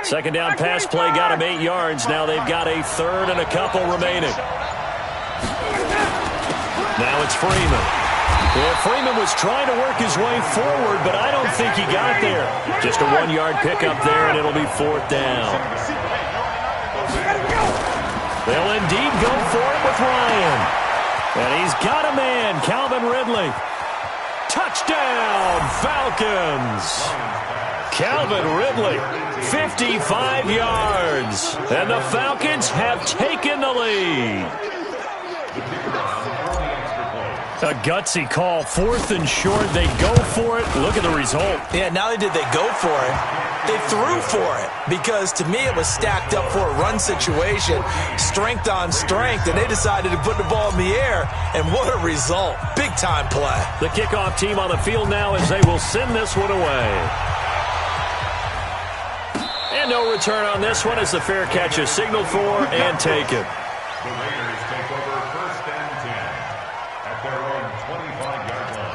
Second down pass play got him 8 yards. Now they've got a third and a couple remaining. Now it's Freeman. Yeah, Freeman was trying to work his way forward, but I don't think he got there. Just a 1-yard pickup there, and it'll be 4th down. They'll indeed go for it with Ryan. And he's got a man, Calvin Ridley. Touchdown, Falcons. Calvin Ridley, 55 yards. And the Falcons have taken the lead. A gutsy call, 4th and short. They go for it. Look at the result. Yeah, not only did they go for it, they threw for it. Because to me, it was stacked up for a run situation, strength on strength, and they decided to put the ball in the air. And what a result. Big-time play. The kickoff team on the field now as they will send this one away. And no return on this one as the fair catch is signaled for and taken. The Raiders take over 1st and 10 at their own 25-yard line.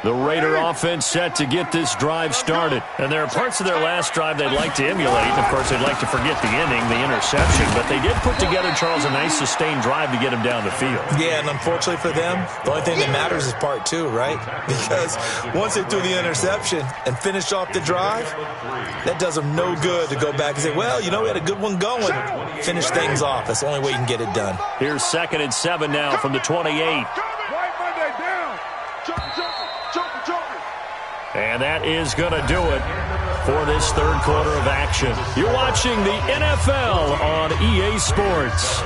The Raider offense set to get this drive started. And there are parts of their last drive they'd like to emulate. Of course, they'd like to forget the ending, the interception. But they did put together, Charles, a nice sustained drive to get him down the field. Yeah, and unfortunately for them, the only thing that matters is part 2, right? Because once they threw the interception and finished off the drive, that does them no good to go back and say, well, you know, we had a good one going. Finish things off. That's the only way you can get it done. Here's 2nd and 7 now from the 28. And that is going to do it for this third quarter of action. You're watching the NFL on EA Sports.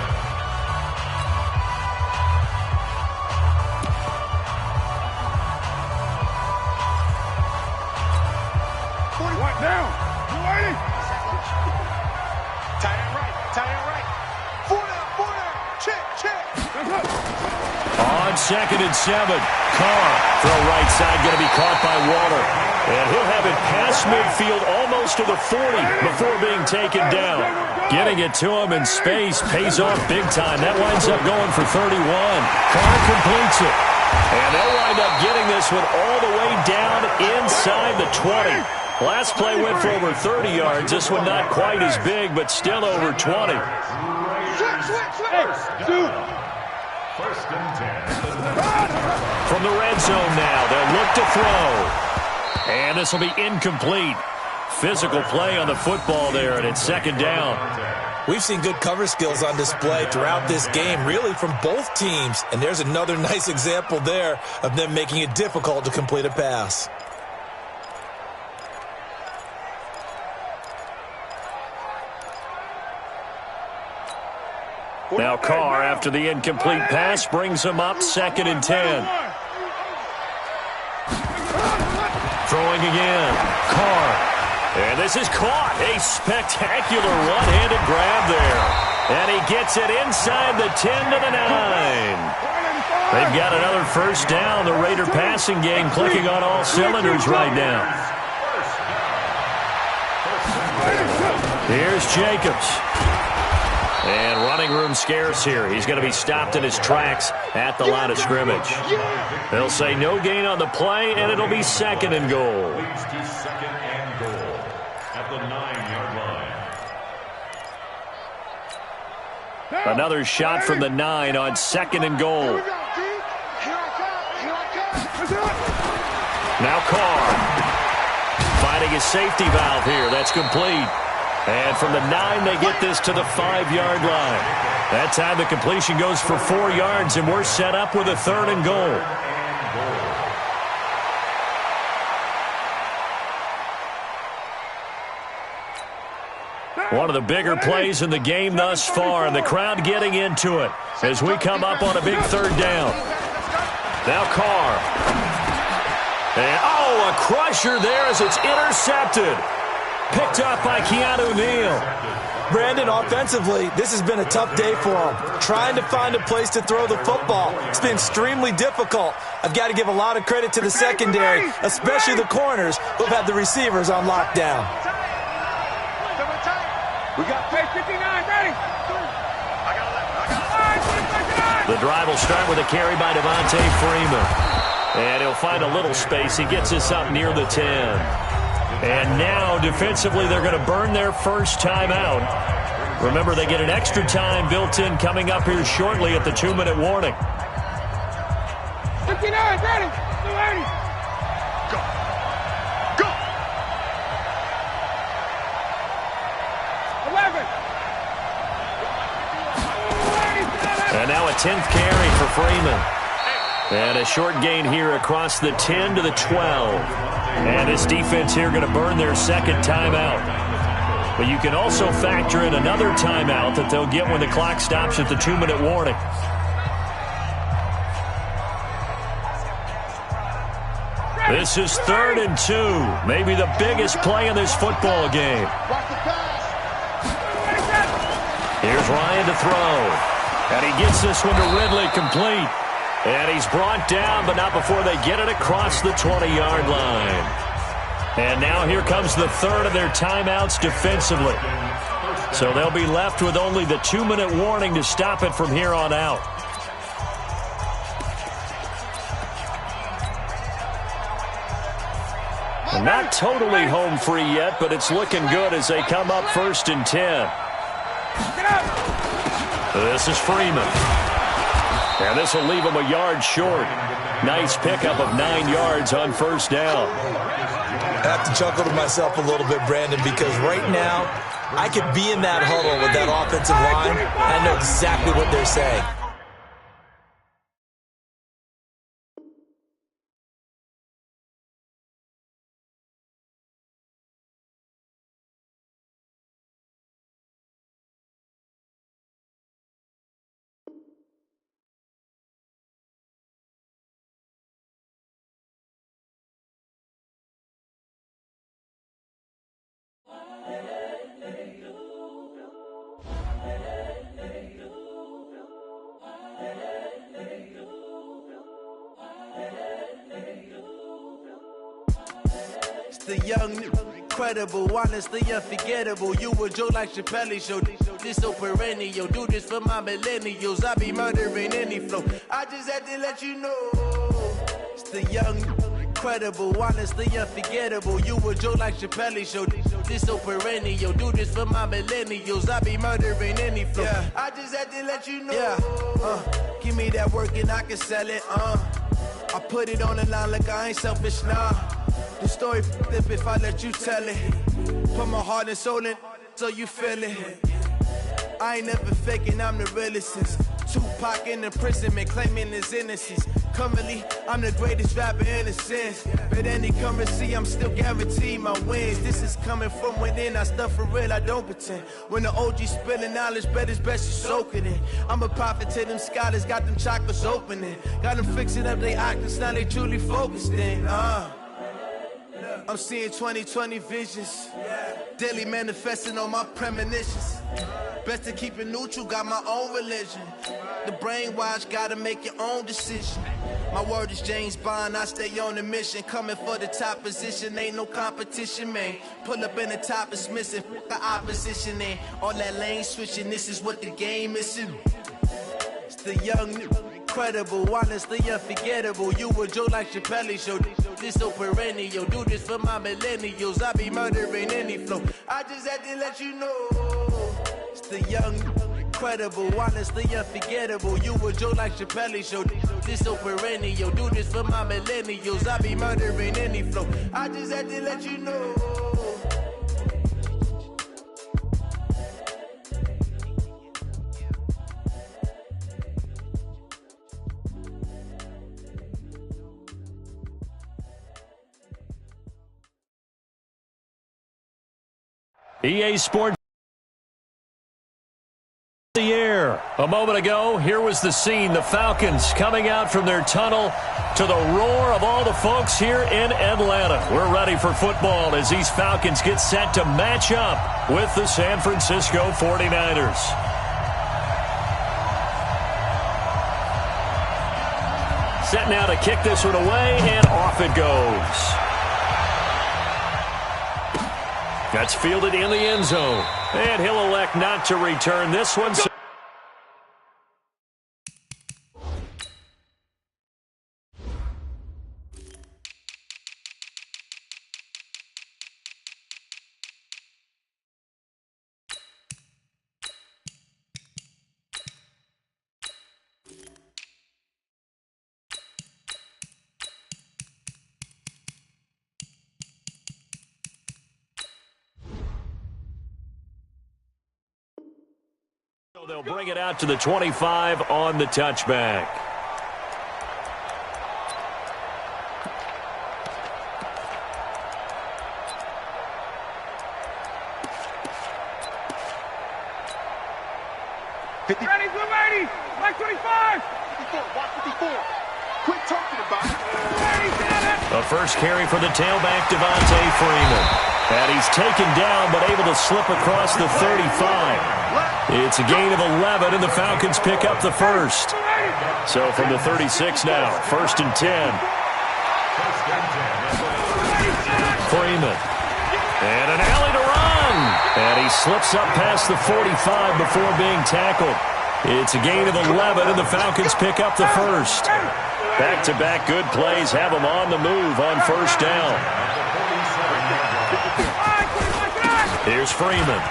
On 2nd and 7, Carr, throw right side, going to be caught by Waller. And he'll have it past midfield almost to the 40 before being taken down. Getting it to him in space pays off big time. That winds up going for 31. Carr completes it. And they'll wind up getting this one all the way down inside the 20. Last play went for over 30 yards. This one not quite as big, but still over 20. First and 10. From the red zone now, they'll look to throw. And this will be incomplete. Physical play on the football there, and it's 2nd down. We've seen good cover skills on display throughout this game, really from both teams. And there's another nice example there of them making it difficult to complete a pass. Now Carr, after the incomplete pass, brings him up 2nd and 10. Throwing again. Carr. And this is caught. A spectacular one-handed grab there. And he gets it inside the 10 to the 9. They've got another first down. The Raider passing game clicking on all cylinders right now. Here's Jacobs. And running room scarce here. He's going to be stopped in his tracks at the line of scrimmage. They'll say no gain on the play, and it'll be 2nd and goal. Leads to 2nd and goal at the 9-yard line. Another shot from the 9 on 2nd and goal. Now Carr. Finding his safety valve here. That's complete. And from the 9, they get this to the 5-yard line. That time the completion goes for 4 yards, and we're set up with a 3rd and goal. One of the bigger plays in the game thus far, and the crowd getting into it as we come up on a big 3rd down. Now Carr. And, a crusher there as it's intercepted. Picked up by Keanu Neal. Brandon, offensively, this has been a tough day for him. Trying to find a place to throw the football. It's been extremely difficult. I've got to give a lot of credit to the secondary, especially the corners who've had the receivers on lockdown. We got 59 ready. The drive will start with a carry by Devontae Freeman. And he'll find a little space. He gets us up near the 10. And now, defensively, they're going to burn their first timeout. Remember, they get an extra time built in coming up here shortly at the 2-minute warning. 59, ready, 280. Go. Go. 11. And now a 10th carry for Freeman. And a short gain here across the 10 to the 12. And this defense here going to burn their second timeout. But you can also factor in another timeout that they'll get when the clock stops at the 2-minute warning. This is 3rd and 2. Maybe the biggest play in this football game. Here's Ryan to throw. And he gets this one to Ridley complete. And he's brought down, but not before they get it across the 20-yard line. And now here comes the third of their timeouts defensively. So they'll be left with only the 2-minute warning to stop it from here on out. And not totally home free yet, but it's looking good as they come up 1st and 10. This is Freeman. And this will leave him a yard short. Nice pickup of 9 yards on first down. I have to chuckle to myself a little bit, Brandon, because right now I could be in that huddle with that offensive line, and I know exactly what they're saying. The young, incredible, honestly unforgettable. You a Joe like Chappelle show. This so perennial. Do this for my millennials. I be murdering any flow. I just had to let you know. It's the young, incredible, honestly unforgettable. You a Joe like Chappelle show. This so perennial. Do this for my millennials. I be murdering any flow. Yeah. I just had to let you know. Yeah. Give me that work and I can sell it. I put it on the line like I ain't selfish, nah. The story flip if I let you tell it. Put my heart and soul in so you feel it. I ain't never faking, I'm the realest since Tupac in imprisonment, claiming his innocence. Currently, I'm the greatest rapper in a sense. But any currency, I'm still guaranteed my wins. This is coming from within, I stuff for real, I don't pretend. When the OG spilling knowledge, bet it's best you soak it in. I'm a prophet to them scholars, got them chakras opening. Got them fixing up they octaves, now they truly focused in. I'm seeing 2020 visions. Daily manifesting on my premonitions. Best to keep it neutral, got my own religion. The brainwash, gotta make your own decision. My word is James Bond, I stay on a mission. Coming for the top position, ain't no competition, man. Pull up in the top, it's missing, the opposition ain't. All that lane switching, this is what the game is. It's the young, incredible, honestly unforgettable. You a Joe like Chappelle show. This so perennial. Do this for my millennials. I be murdering any flow. I just had to let you know. It's the young, incredible, honestly unforgettable. You a Joe like Chappelle show. This so perennial. Do this for my millennials. I be murdering any flow. I just had to let you know. EA Sports the air. A moment ago, here was the scene. The Falcons coming out from their tunnel to the roar of all the folks here in Atlanta. We're ready for football as these Falcons get set to match up with the San Francisco 49ers. Set now to kick this one away, and off it goes. That's fielded in the end zone. And he'll elect not to return this one. They'll bring it out to the 25 on the touchback. Ready, blue 80, like 25. 54, watch 54. Quit talking about it. A first carry for the tailback, Devontae Freeman. And he's taken down, but able to slip across the 35. It's a gain of 11, and the Falcons pick up the first. So from the 36 now, 1st and 10. Freeman. And an alley to run. And he slips up past the 45 before being tackled. It's a gain of 11, and the Falcons pick up the first. Back-to-back good plays have them on the move on first down. Here's Freeman.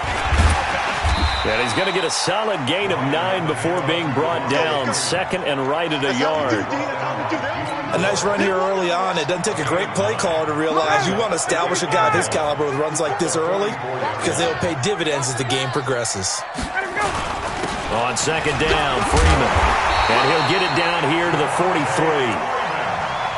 And he's going to get a solid gain of 9 before being brought down. 2nd and right at a yard. A nice run here early on. It doesn't take a great play caller to realize you want to establish a guy of his caliber with runs like this early because they'll pay dividends as the game progresses. On 2nd down, Freeman. And he'll get it down here to the 43.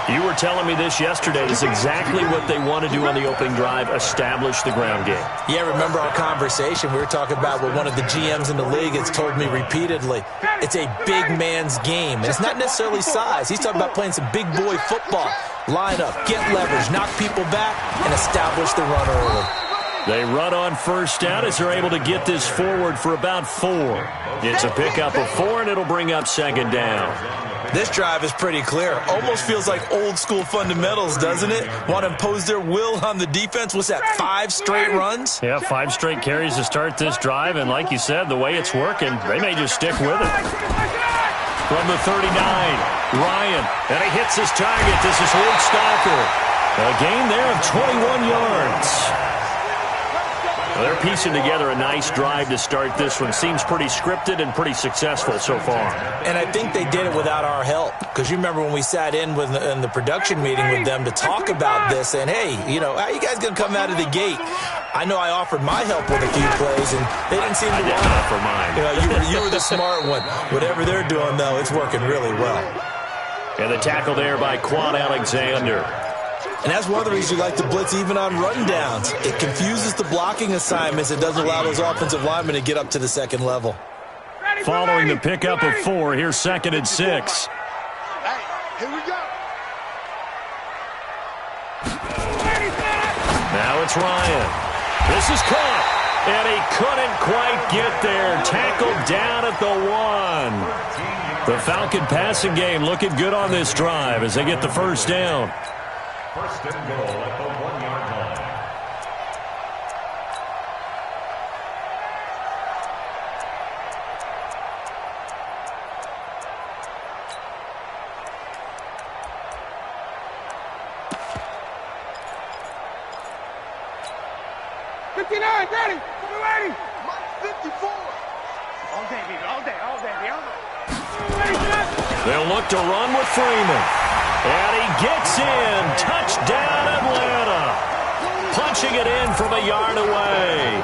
You were telling me this yesterday. This is exactly what they want to do on the opening drive, establish the ground game. Yeah, remember our conversation. We were talking about what one of the GMs in the league has told me repeatedly. It's a big man's game. And it's not necessarily size. He's talking about playing some big boy football. Line up, get leverage, knock people back, and establish the run early. They run on first down as they're able to get this forward for about 4. It's a pickup of 4, and it'll bring up 2nd down. This drive is pretty clear. Almost feels like old school fundamentals, doesn't it? Want to impose their will on the defense. What's that, 5 straight runs? Yeah, 5 straight carries to start this drive, and like you said, the way it's working, they may just stick with it. From the 39, Ryan, and he hits his target. This is Luke Stalker. A gain there of 21 yards. Well, they're piecing together a nice drive to start this one. Seems pretty scripted and pretty successful so far. And I think they did it without our help. Because you remember when we sat in the production meeting with them to talk about this, and hey, you know, how are you guys going to come out of the gate? I know I offered my help with a few plays, and they didn't seem to want to offer mine. You know, you were the smart one. Whatever they're doing, though, it's working really well. And the tackle there by Quan Alexander. And that's one of the reasons you like to blitz even on rundowns. It confuses the blocking assignments. It doesn't allow those offensive linemen to get up to the second level. Following the pickup of 4, here's 2nd and 6. Hey, here we go. Now it's Ryan. This is caught. And he couldn't quite get there. Tackled down at the 1. The Falcon passing game looking good on this drive as they get the first down. 1st and goal at the 1-yard line. Ready, 54. All day, baby, all day, baby, all day. They'll look to run with Freeman. And he gets in. Touchdown, Atlanta. Punching it in from a yard away.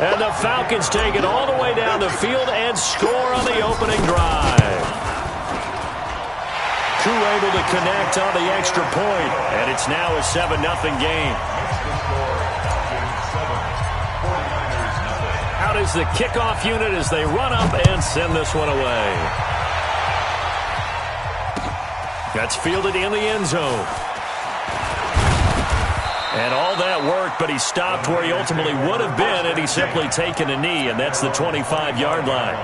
And the Falcons take it all the way down the field and score on the opening drive. Crew able to connect on the extra point. And it's now a 7-0 game. How does the kickoff unit as they run up and send this one away? That's fielded in the end zone. And all that work, but he stopped where he ultimately would have been, and he's simply taken a knee, and that's the 25-yard line.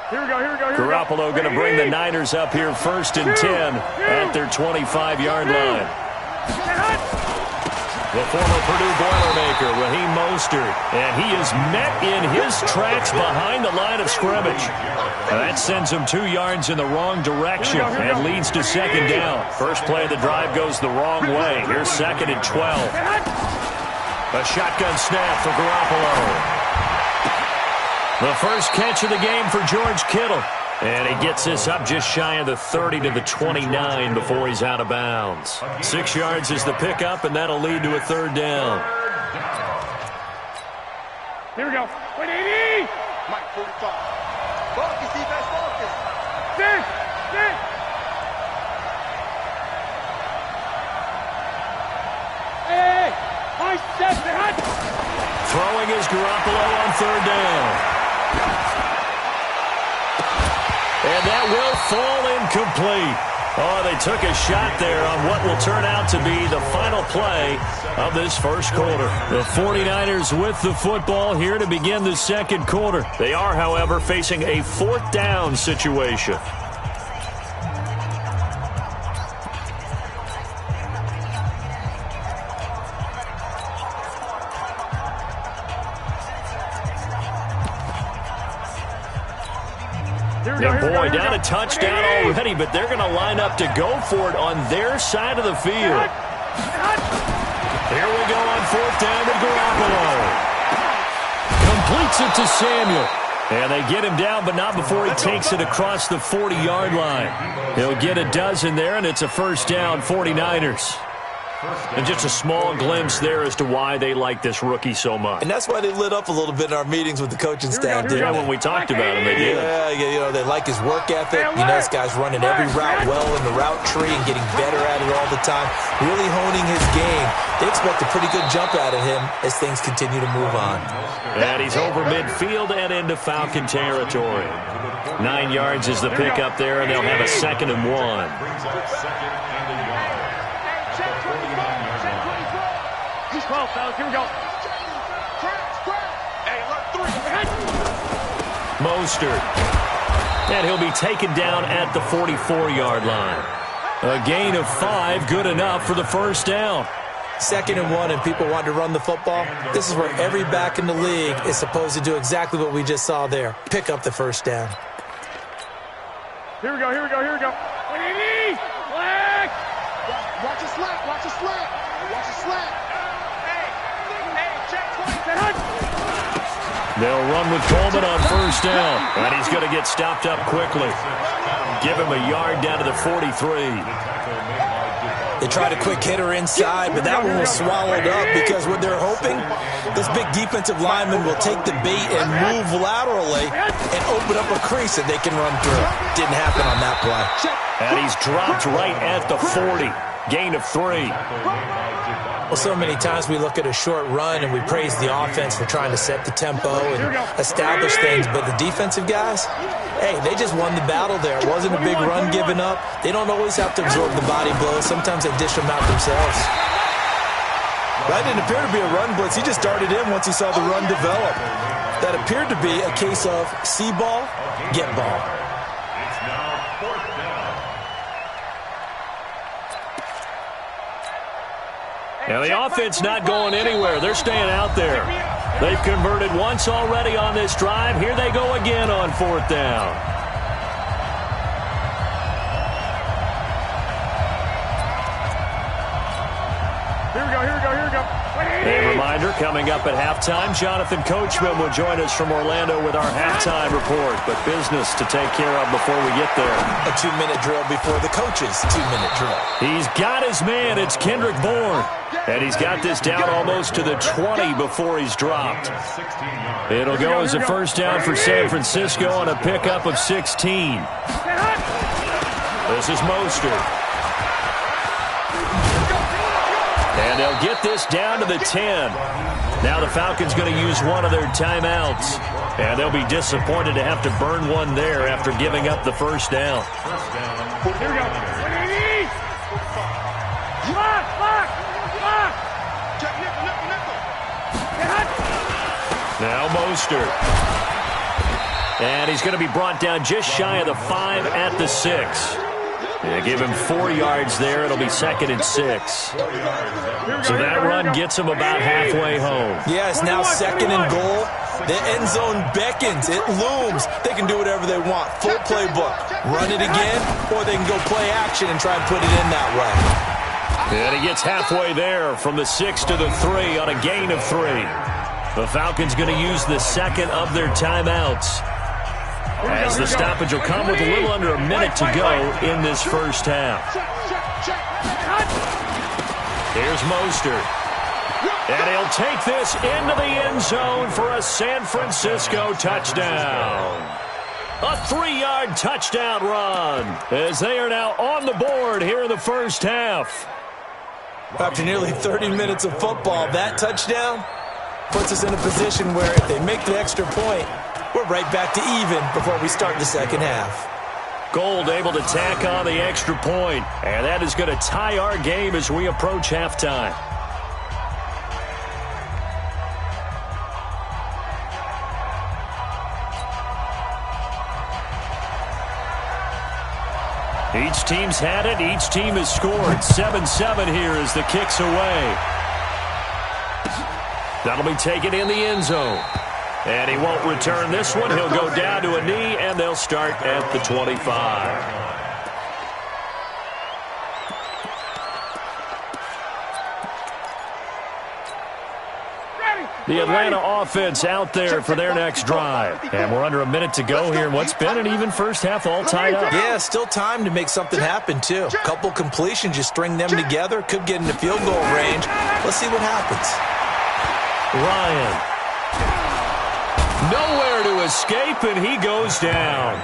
Here we go. Garoppolo going to bring the Niners up here 1st and 10 at their 25-yard line. The former Purdue Boilermaker, Raheem Mostert, and he is met in his tracks behind the line of scrimmage. That sends him 2 yards in the wrong direction and leads to 2nd down. First play of the drive goes the wrong way. Here's 2nd and 12. A shotgun snap for Garoppolo. The first catch of the game for George Kittle. And he gets this up just shy of the 30 to the 29 before he's out of bounds. 6 yards is the pickup, and that'll lead to a third down. Here we go. 180. Mike, 45. Focus, defense, focus. Sit. Hey. Nice set. Throwing is Garoppolo on third down. And that will fall incomplete. Oh, they took a shot there on what will turn out to be the final play of this first quarter. The 49ers with the football here to begin the second quarter. They are, however, facing a fourth down situation. And boy, down a touchdown already, but they're going to line up to go for it on their side of the field. Here we go on fourth down to Garoppolo. Completes it to Samuel. And they get him down, but not before he takes it across the 40-yard line. He'll get a dozen there, and it's a first down, 49ers. And just a small glimpse there as to why they like this rookie so much. And that's why they lit up a little bit in our meetings with the coaching staff. Yeah, when we talked about him, they did. Yeah, they like his work ethic. You know, this guy's running every route well in the route tree and getting better at it all the time, really honing his game. They expect a pretty good jump out of him as things continue to move on. And he's over midfield and into Falcon territory. 9 yards is the pickup there, and they'll have a 2nd and 1. 12, fellas. Here we go. Hey, look, 3. Mostert. And he'll be taken down at the 44-yard line. A gain of 5, good enough for the first down. 2nd and 1, and people want to run the football. This is where every back in the league is supposed to do exactly what we just saw there. Pick up the first down. Here we go. 180. Black. Watch a slant. Watch a slant. They'll run with Coleman on first down, and he's going to get stopped up quickly. Give him a yard down to the 43. They tried a quick hitter inside, but that one was swallowed up because what they're hoping, this big defensive lineman will take the bait and move laterally and open up a crease that they can run through. Didn't happen on that play. And he's dropped right at the 40. Gain of 3. Well, so many times we look at a short run and we praise the offense for trying to set the tempo and establish things, but the defensive guys, hey, they just won the battle there. It wasn't a big run given up. They don't always have to absorb the body blows. Sometimes they dish them out themselves. That didn't appear to be a run blitz. He just darted in once he saw the run develop. That appeared to be a case of see ball, get ball. Now, the offense not going anywhere. They're staying out there. They've converted once already on this drive. Here they go again on fourth down. Here we go. A reminder, coming up at halftime, Jonathan Coachman will join us from Orlando with our halftime report. But business to take care of before we get there. A 2-minute drill before the coach's 2-minute drill. He's got his man. It's Kendrick Bourne. And he's got this down almost to the 20 before he's dropped. It'll go as a first down for San Francisco on a pickup of 16. This is Mostert. And they'll get this down to the 10. Now the Falcons going to use one of their timeouts. And they'll be disappointed to have to burn one there after giving up the first down. Here we go. 180. Lock. Now Mostert. And he's going to be brought down just shy of the 5 at the 6. Yeah, give him 4 yards there. It'll be 2nd and 6. So that run gets him about halfway home. Yeah, it's now 2nd and goal. The end zone beckons. It looms. They can do whatever they want. Full playbook. Run it again, or they can go play action and try and put it in that way. And he gets halfway there from the 6 to the 3 on a gain of 3. The Falcons going to use the second of their timeouts. as the stoppage will come with a little under a minute to go in this first half. Here's Mostert. And he'll take this into the end zone for a San Francisco touchdown. A 3-yard touchdown run as they are now on the board here in the first half. After nearly 30 minutes of football, that touchdown puts us in a position where if they make the extra point, we're right back to even before we start the second half. Gold able to tack on the extra point, and that is going to tie our game as we approach halftime. Each team's had it. Each team has scored. 7-7 here as the kick's away. That'll be taken in the end zone. And he won't return this one. He'll go down to a knee, and they'll start at the 25. The Atlanta offense out there for their next drive. And we're under a minute to go here in what's been an even first half, all tied up. Yeah, still time to make something happen, too. A couple completions, you string them together, could get into field goal range. Let's see what happens. Ryan. Nowhere to escape, and he goes down.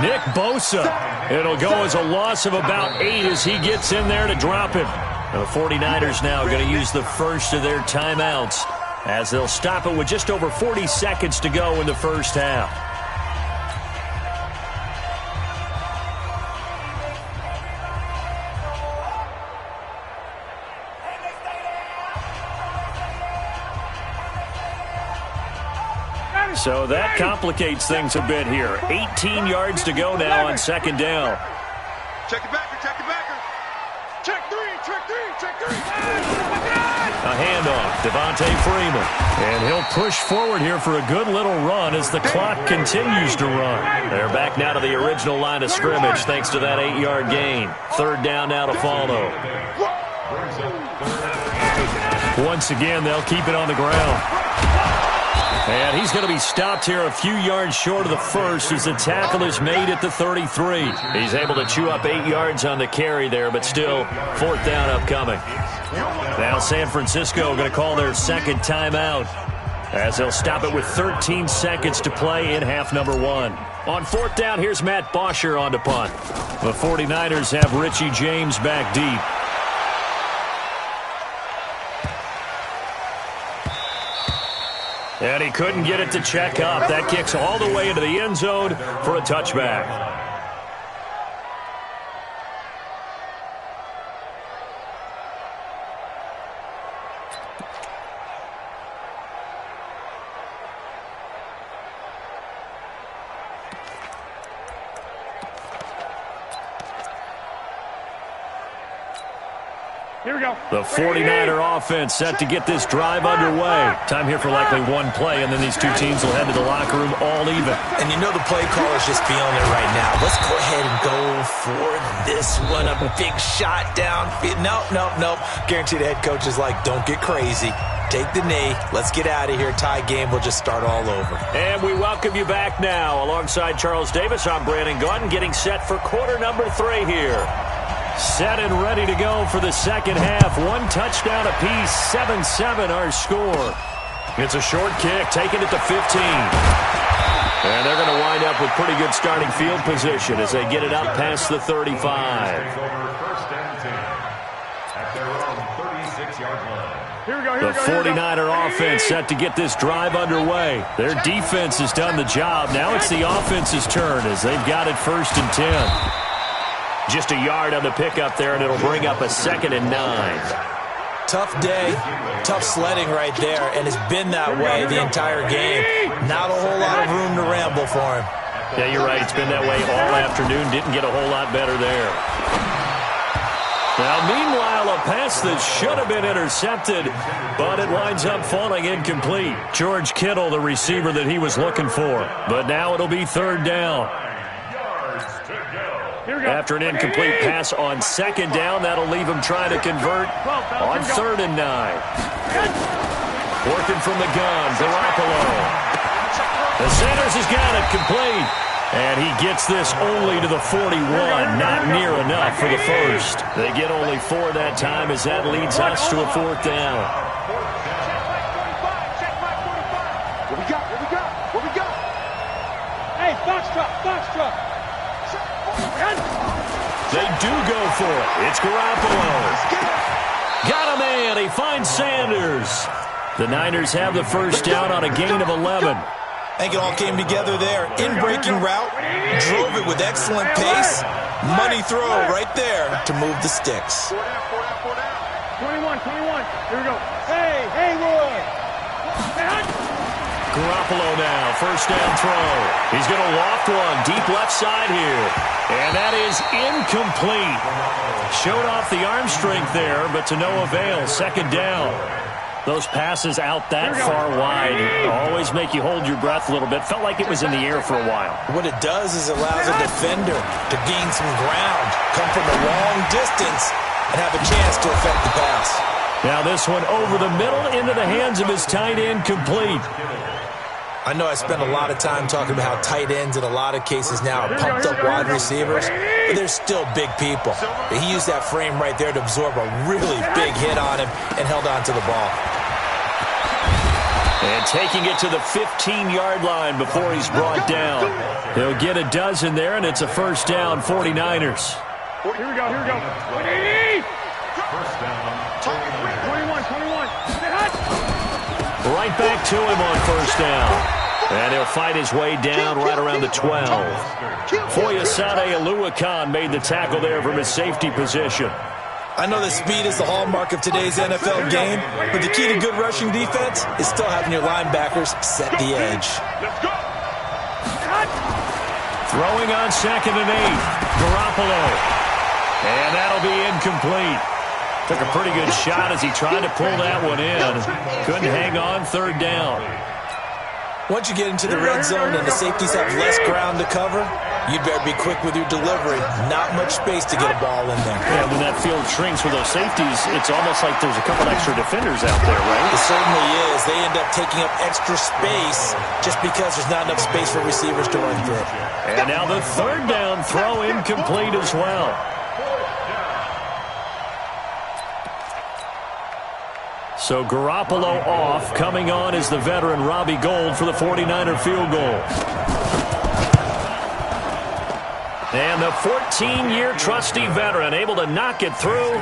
Nick Bosa. It'll go as a loss of about 8 as he gets in there to drop it. And the 49ers now going to use the first of their timeouts, as they'll stop it with just over 40 seconds to go in the first half. So that complicates things a bit here. 18 yards to go now on second down. Check it backer, check it backer. Check three, check three, check three. A handoff, Devontae Freeman. And he'll push forward here for a good little run as the clock continues to run. They're back now to the original line of scrimmage thanks to that 8-yard gain. Third down now to follow. Once again, they'll keep it on the ground. And he's going to be stopped here a few yards short of the first as the tackle is made at the 33. He's able to chew up 8 yards on the carry there, but still, fourth down upcoming. Now San Francisco going to call their second timeout, as they'll stop it with 13 seconds to play in half number 1. On fourth down, here's Matt Bosher on to punt. The 49ers have Richie James back deep. And he couldn't get it to check up. That kicks all the way into the end zone for a touchback. Here we go. The 49er offense set to get this drive underway. Time here for likely one play, and then these two teams will head to the locker room all even. And you know the play caller's just feeling it right now. Let's go ahead and go for this one. A big shot downfield. Nope. Guaranteed the head coach is like, don't get crazy. Take the knee. Let's get out of here. Tie game. We'll just start all over. And we welcome you back now. Alongside Charles Davis, I'm Brandon Gunn, getting set for quarter number 3 here. Set and ready to go for the second half. One touchdown apiece, 7-7 our score. It's a short kick, taken at the 15. And they're going to wind up with pretty good starting field position as they get it up past the 35. The 49er offense set to get this drive underway. Their defense has done the job. Now it's the offense's turn as they've got it 1st and 10. Just a yard on the pickup there, and it'll bring up a 2nd and 9. Tough day, tough sledding right there, and it's been that way the entire game. Not a whole lot of room to ramble for him. Yeah, you're right. It's been that way all afternoon. Didn't get a whole lot better there. Now, meanwhile, a pass that should have been intercepted, but it winds up falling incomplete. George Kittle, the receiver that he was looking for. But now it'll be 3rd down. After an incomplete pass on 2nd down, that'll leave him trying to convert on 3rd and 9. Working from the gun, Garoppolo. The Sanders has got it complete. And he gets this only to the 41, not near enough for the first. They get only 4 that time as that leads us to a 4th down. What we got? What we got? What we got? Hey, box truck. They do go for it. It's Garoppolo. Got a man. He finds Sanders. The Niners have the first down on a gain of 11. I think it all came together there. In-breaking route, drove it with excellent pace. Money throw right there to move the sticks. 21. Here we go. Hey, Haywood. Garoppolo now, first down throw. He's going to loft one deep left side here. And that is incomplete. Showed off the arm strength there, but to no avail. Second down. Those passes out that far wide always make you hold your breath a little bit. Felt like it was in the air for a while. What it does is allows a defender to gain some ground, come from a long distance, and have a chance to affect the pass. Now this one over the middle into the hands of his tight end, complete. I know I spend a lot of time talking about how tight ends in a lot of cases now are pumped up wide receivers, but they're still big people. He used that frame right there to absorb a really big hit on him and held on to the ball. And taking it to the 15-yard line before he's brought down. He'll get a dozen there, and it's a first down, 49ers. Here we go. 180. First down. 21. Right back to him on first down. And he'll fight his way down right around the 12. Foyesade Oluwakan made the tackle there from his safety position. I know that speed is the hallmark of today's NFL game, but the key to good rushing defense is still having your linebackers set the edge. Let's go. Throwing on 2nd and 8. Garoppolo. And that'll be incomplete. Took a pretty good shot as he tried to pull that one in. Couldn't hang on, 3rd down. Once you get into the red zone and the safeties have less ground to cover, you better be quick with your delivery. Not much space to get a ball in there. Yeah, when that field shrinks with those safeties, it's almost like there's a couple extra defenders out there, right? It certainly is. They end up taking up extra space just because there's not enough space for receivers to run through. And now the 3rd down throw incomplete as well. So Garoppolo off. Coming on is the veteran Robbie Gould for the 49er field goal. And the 14-year trusty veteran able to knock it through.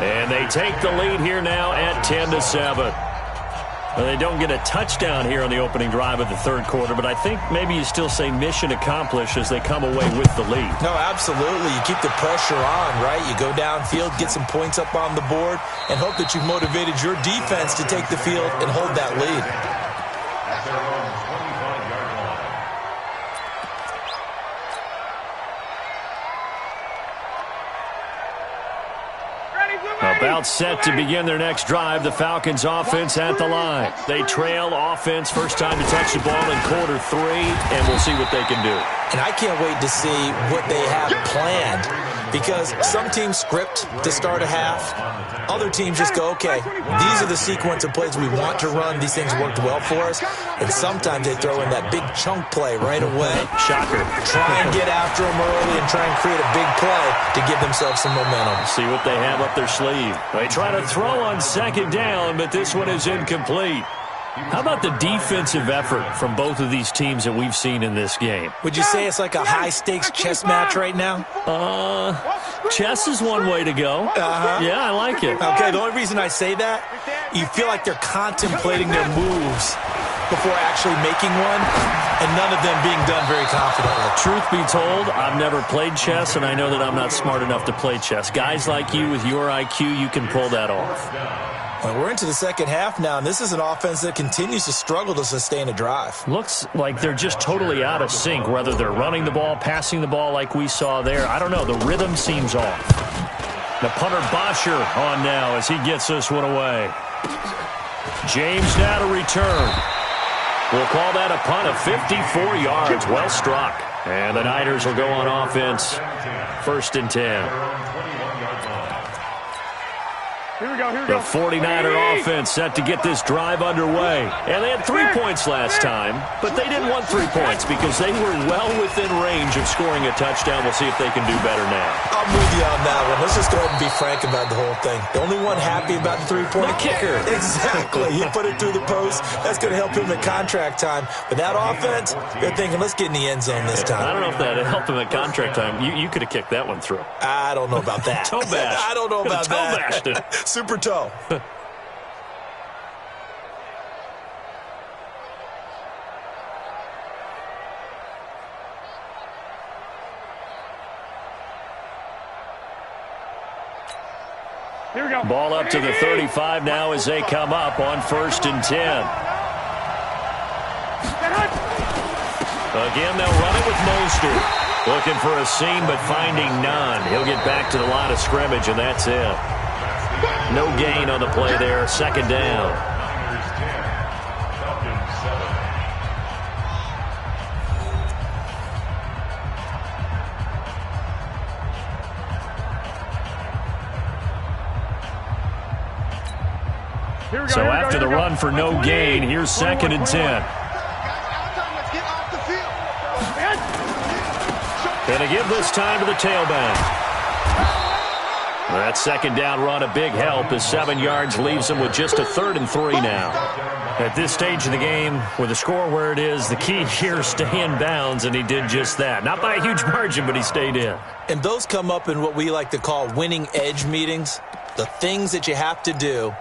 And they take the lead here now at 10-7. Well, they don't get a touchdown here on the opening drive of the 3rd quarter, but I think maybe you still say mission accomplished as they come away with the lead. No, absolutely. You keep the pressure on, right? You go downfield, get some points up on the board, and hope that you've motivated your defense to take the field and hold that lead. At their own 25-yard line. About set to begin their next drive. The Falcons offense at the line. They trail offense, first time to touch the ball in quarter 3, and we'll see what they can do. And I can't wait to see what they have planned, because some teams script to start a half. Other teams just go, okay, these are the sequence of plays we want to run. These things worked well for us. And sometimes they throw in that big chunk play right away. Shocker. Try and get after them early and try and create a big play to give themselves some momentum. See what they have up their sleeve. They try to throw on 2nd down, but this one is incomplete. How about the defensive effort from both of these teams that we've seen in this game? Would you say it's like a high-stakes chess match right now? Chess is one way to go. Yeah, I like it. Okay, the only reason I say that, you feel like they're contemplating their moves before actually making one, and none of them being done very confidently. Truth be told, I've never played chess, and I know that I'm not smart enough to play chess. Guys like you with your IQ, you can pull that off. Well, we're into the second half now, and this is an offense that continues to struggle to sustain a drive. Looks like they're just totally out of sync, whether they're running the ball, passing the ball like we saw there. I don't know. The rhythm seems off. The punter Bosher on now as he gets this one away. James now to return. We'll call that a punt of 54 yards. Well struck. And the Niners will go on offense. 1st and 10. Here we go. The 49er offense set to get this drive underway. And they had 3 points last time, but they didn't want 3 points because they were well within range of scoring a touchdown. We'll see if they can do better now. I'm with you on that one. Let's just go ahead and be frank about the whole thing. The only one happy about the 3-point kicker. Exactly. He put it through the post. That's going to help him at contract time. But that offense, they're thinking, let's get in the end zone this time. I don't know if that helped him at contract time. You could have kicked that one through. I don't know about that. Toe bash. I don't know about Toe that. bashed it. Super toe. Here we go. Ball up to the 35 now as they come up on 1st and 10. Again, they'll run it with Mostert. Looking for a seam, but finding none. He'll get back to the line of scrimmage, and that's it. No gain on the play there. 2nd down. So after the run for no gain, here's 2nd and 10. And to give this time to the tailback. That 2nd down run, a big help as 7 yards leaves them with just a 3rd and 3 now. At this stage of the game, with the score where it is, the key here is stay in bounds, and he did just that. Not by a huge margin, but he stayed in. And those come up in what we like to call winning edge meetings. The things that you have to do.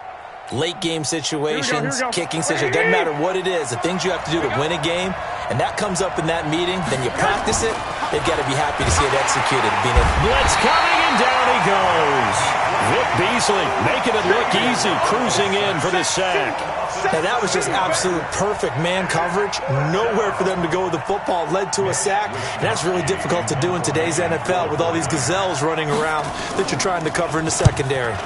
Late game situations, kicking situations, doesn't matter what it is, the things you have to do to win a game, and that comes up in that meeting, then you practice it, they've got to be happy to see it executed. Blitz coming, and down he goes. Vic Beasley making it look easy, cruising in for the sack. Now that was just absolute perfect man coverage, nowhere for them to go with the football, led to a sack, and that's really difficult to do in today's NFL with all these gazelles running around that you're trying to cover in the secondary.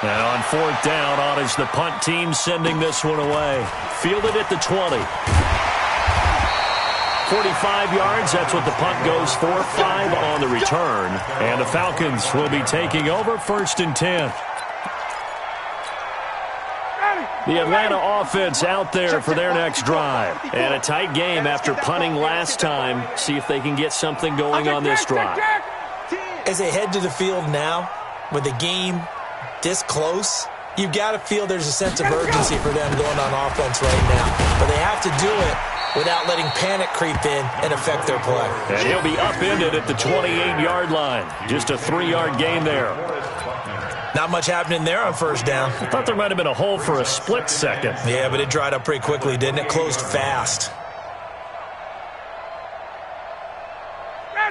And on 4th down, on is the punt team sending this one away. Fielded at the 20. 45 yards, that's what the punt goes for. 5 on the return. And the Falcons will be taking over 1st and 10. The Atlanta offense out there for their next drive. And a tight game after punting last time. See if they can get something going on this drive. As they head to the field now, with the game this close, you've got to feel there's a sense of urgency for them going on offense right now. But they have to do it without letting panic creep in and affect their play. And he'll be upended at the 28-yard line. Just a 3-yard gain there. Not much happening there on 1st down. I thought there might have been a hole for a split second. Yeah, but it dried up pretty quickly, didn't it? Closed fast.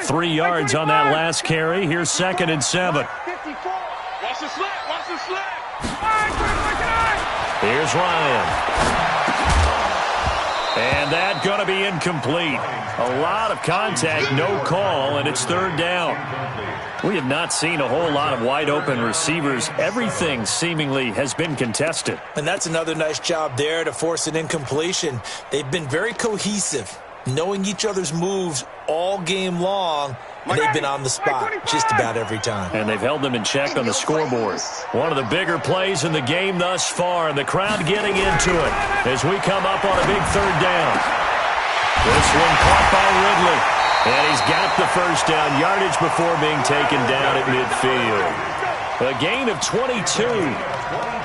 3 yards on that last carry. Here's 2nd and 7. Watch the slap, watch the slap. Here's Ryan. And that going to be incomplete. A lot of contact, no call, and it's 3rd down. We have not seen a whole lot of wide-open receivers. Everything seemingly has been contested. And that's another nice job there to force an incompletion. They've been very cohesive, knowing each other's moves all game long, and they've been on the spot just about every time. And they've held them in check on the scoreboard. One of the bigger plays in the game thus far, and the crowd getting into it as we come up on a big 3rd down. This one caught by Ridley, and he's got the 1st down yardage before being taken down at midfield. A gain of 22.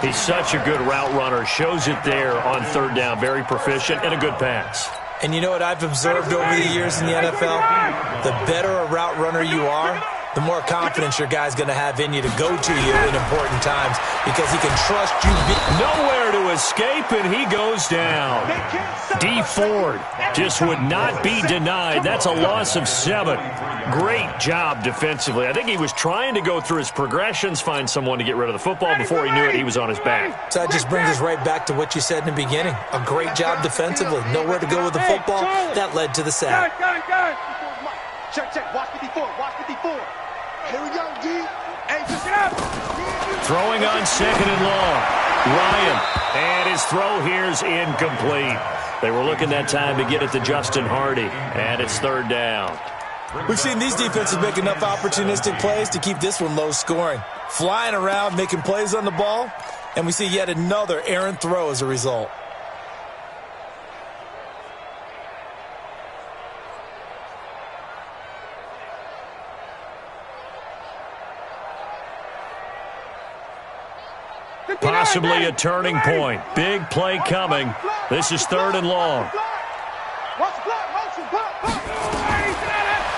He's such a good route runner. Shows it there on 3rd down. Very proficient and a good pass. And you know what I've observed over the years in the NFL? The better a route runner you are, the more confidence your guy's going to have in you to go to you in important times because he can trust you. Nowhere to escape, and he goes down. D. Ford just would not be denied. That's a loss of 7. Great job defensively. I think he was trying to go through his progressions, find someone to get rid of the football. Before he knew it, he was on his back. So that just brings us right back to what you said in the beginning. A great job defensively. Nowhere to go with the football. That led to the sack. Check, check. Watch 54. Watch 54. Here we go, D. Hey, just get up. Throwing on 2nd and long. Ryan. And his throw here's incomplete. They were looking that time to get it to Justin Hardy. And it's 3rd down. We've seen these defenses make enough opportunistic plays to keep this one low scoring. Flying around, making plays on the ball, and we see yet another errant throw as a result. Possibly a turning point. Big play coming. This is 3rd and long.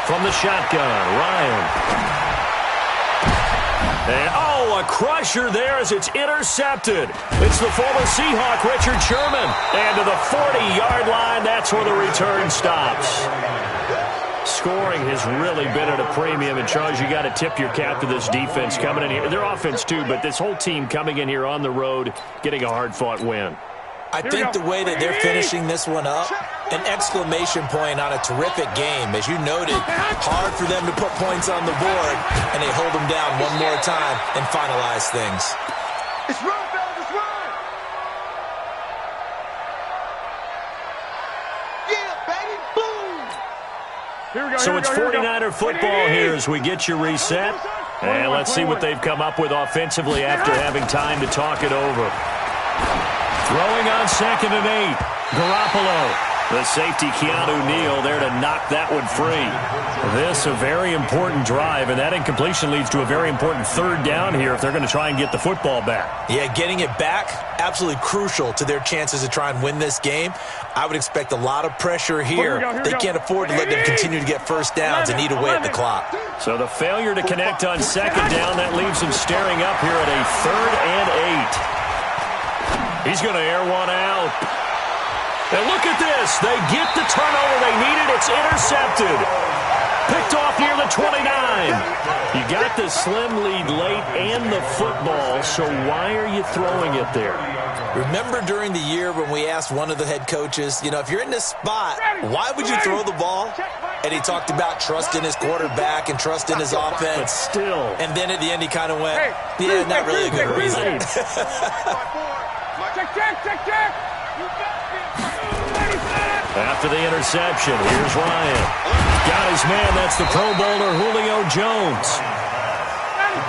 From the shotgun, Ryan. And, a crusher there as it's intercepted. It's the former Seahawk, Richard Sherman. And to the 40-yard line, that's where the return stops. Scoring has really been at a premium, and Charles, you got to tip your cap to this defense coming in here. Their offense too, but this whole team coming in here on the road, getting a hard-fought win. I think the way that they're finishing this one up, an exclamation point on a terrific game. As you noted, hard for them to put points on the board, and they hold them down one more time and finalize things. It's run, fellas, it's run! Yeah, baby, boom! So it's 49er football here as we get you reset. And let's see what they've come up with offensively after having time to talk it over. Throwing on 2nd and 8. Garoppolo. The safety, Keanu Neal, there to knock that one free. This a very important drive, and that incompletion leads to a very important 3rd down here if they're going to try and get the football back. Yeah, getting it back, absolutely crucial to their chances to try and win this game. I would expect a lot of pressure here. They can't afford to let them continue to get first downs and eat away at the clock. So the failure to connect on 2nd down, that leaves them staring up here at a 3rd and 8. He's going to air one out. And look at this. They get the turnover they needed. It's intercepted. Picked off near the 29. You got the slim lead late and the football, so why are you throwing it there? Remember during the year when we asked one of the head coaches, if you're in this spot, why would you throw the ball? And he talked about trust in his quarterback and trust in his offense. But still. And then at the end he kind of went, yeah, not really a good reason. Check. After the interception, here's Ryan. Got his man. That's the Pro Bowler Julio Jones.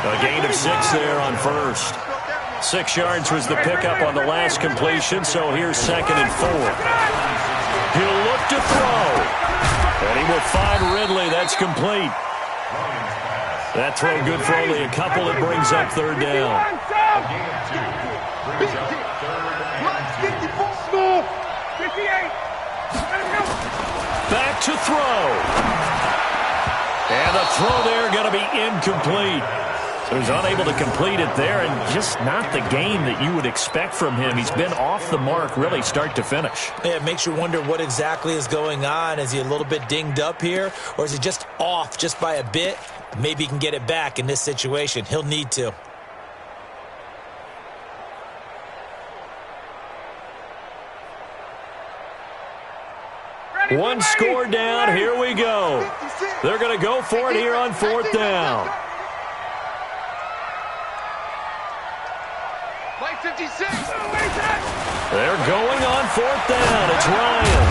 A gain of 6 there on 1st. 6 yards was the pickup on the last completion, so here's 2nd and 4. He'll look to throw. And he will find Ridley. That's complete. That throw good for only a couple. It brings up 3rd down. Back to throw. And the throw there going to be incomplete. So he's unable to complete it there, and just not the game that you would expect from him. He's been off the mark really start to finish. Yeah, it makes you wonder what exactly is going on. Is he a little bit dinged up here, or is he just off just by a bit? Maybe he can get it back in this situation. He'll need to. One score down. Here we go. They're going to go for it here on 4th down. They're going on 4th down. It's Ryan.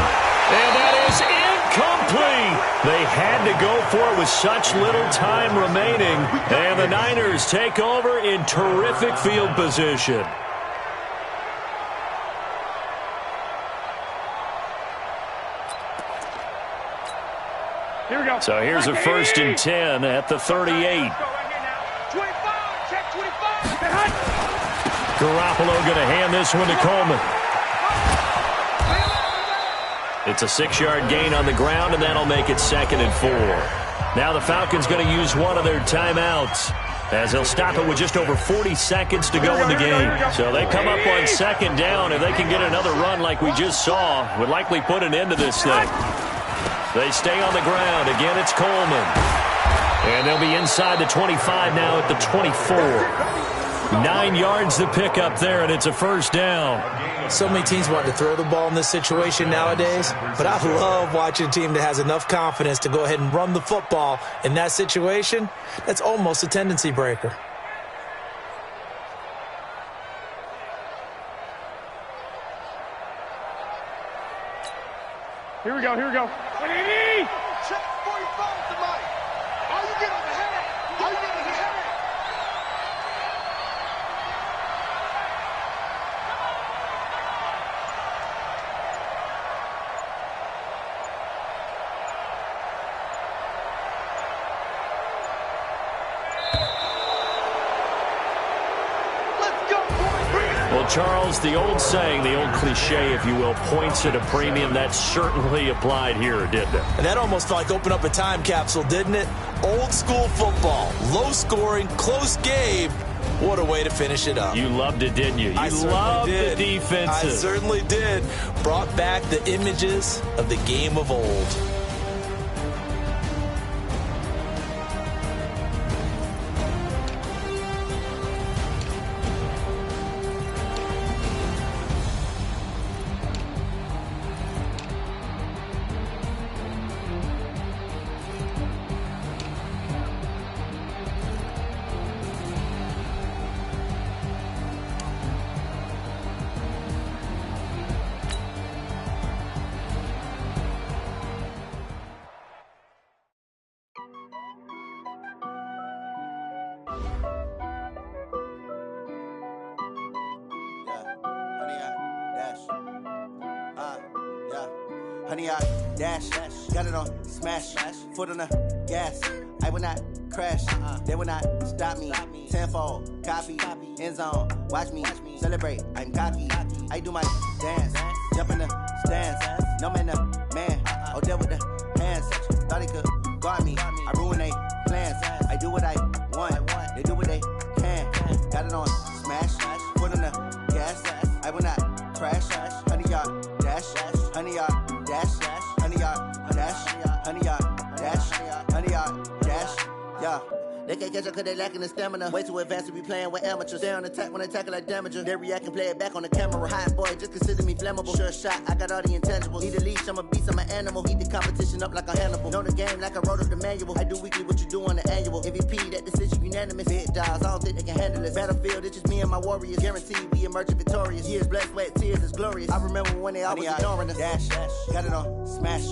And that is incomplete. They had to go for it with such little time remaining. And the Niners take over in terrific field position. Here we go. So here's a 1st and 10 at the 38. Garoppolo going to hand this one to Coleman. It's a 6-yard gain on the ground, and that'll make it 2nd and 4. Now the Falcons going to use one of their timeouts, as they'll stop it with just over 40 seconds to go in the game. So they come up on 2nd down. If they can get another run like we just saw, would likely put an end to this thing. They stay on the ground. Again, it's Coleman. And they'll be inside the 25 now at the 24. 9 yards to pick up there, and it's a 1st down. So many teams want to throw the ball in this situation nowadays, but I love watching a team that has enough confidence to go ahead and run the football. In that situation, that's almost a tendency breaker. Here we go. he fouled tonight. Are you getting the head? Are you getting the head? Well, Charles, the old saying, the old cliche, if you will, points at a premium. That certainly applied here, didn't it? And that almost felt like open up a time capsule, didn't it? Old school football, low scoring, close game. What a way to finish it up. You loved it, didn't you? You loved the defenses. I certainly did. Brought back the images of the game of old. Honey, I dash, got it on smash, foot on the gas. I will not crash, they will not stop me. Tenfold, copy, end zone, watch me celebrate. I'm cocky, I do my dance, jump in the stands. No man, the man, oh, there with the hands. Thought he could guard me, I ruin they plans. I do what I want, they do what they can. Got it on smash, foot on the gas. I will not crash, honey, y'all dash, honey, y'all dash, honey, y'all dash, honey, y'all dash, honey, y'all dash, yeah. They can't catch up cause they lacking the stamina. Way too advanced to be playing with amateurs. They on attack when they tackle like damager. They react and play it back on the camera. Hot boy, just consider me flammable. Sure shot, I got all the intangibles. Need a leash, I'm a beast, I'm an animal. Heat the competition up like a Hannibal. Know the game like I wrote up the manual. I do weekly what you do on the annual. MVP, that decision unanimous. Big dogs, I don't think they can handle it. Battlefield, it's just me and my warriors. Guaranteed we emerge victorious. Years, blood, sweat, tears, it's glorious. I remember when they always ignoring us. Dash, got it on smash,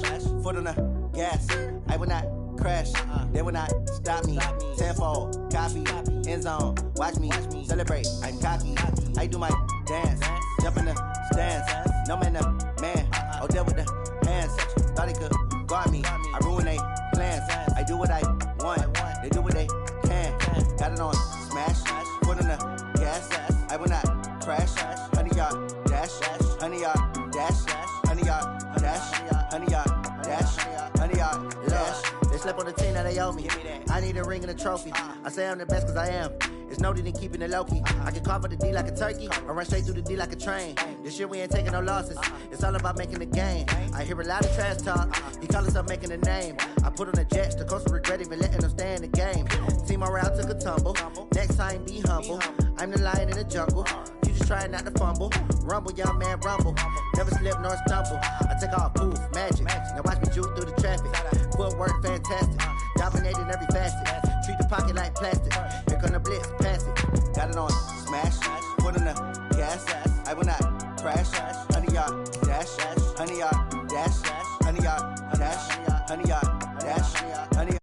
foot on the gas. I will not crash, they will not stop me. Tenfold, copy, end zone, watch me celebrate. I'm cocky, I do my dance, jump in the stands. No man, the man, oh, there with the hands. Thought he could guard me, I ruin they plans. I do what I want, they do what they can. Got it on smash, foot on the gas. I will not crash, honey, y'all dash, honey, y'all dash, honey, y'all dash, honey, y'all dash, honey, y'all dash. They slept on the team that they owe me. I need a ring and a trophy. I say I'm the best cause I am. It's no need in keeping it low-key. I can carve up the D like a turkey or run straight through the D like a train. This year we ain't taking no losses. It's all about making the game. I hear a lot of trash talk. He call himself making a name. I put on the Jets. The coach will regret even letting them stay in the game. Team morale took a tumble. Next time be humble. I'm the lion in the jungle. You just trying not to fumble. Rumble, young man, rumble. Never slip nor stumble. I take off, poof, magic. Now watch me juke through the traffic. Footwork fantastic. Dominating every facet. Treat the pocket like plastic. Here come the blitz, pass it. Got it on smash. Foot on the gas. I will not crash. Honey, y'all dash. Honey, y'all dash. Honey, y'all dash. Honey, y'all dash. Honey,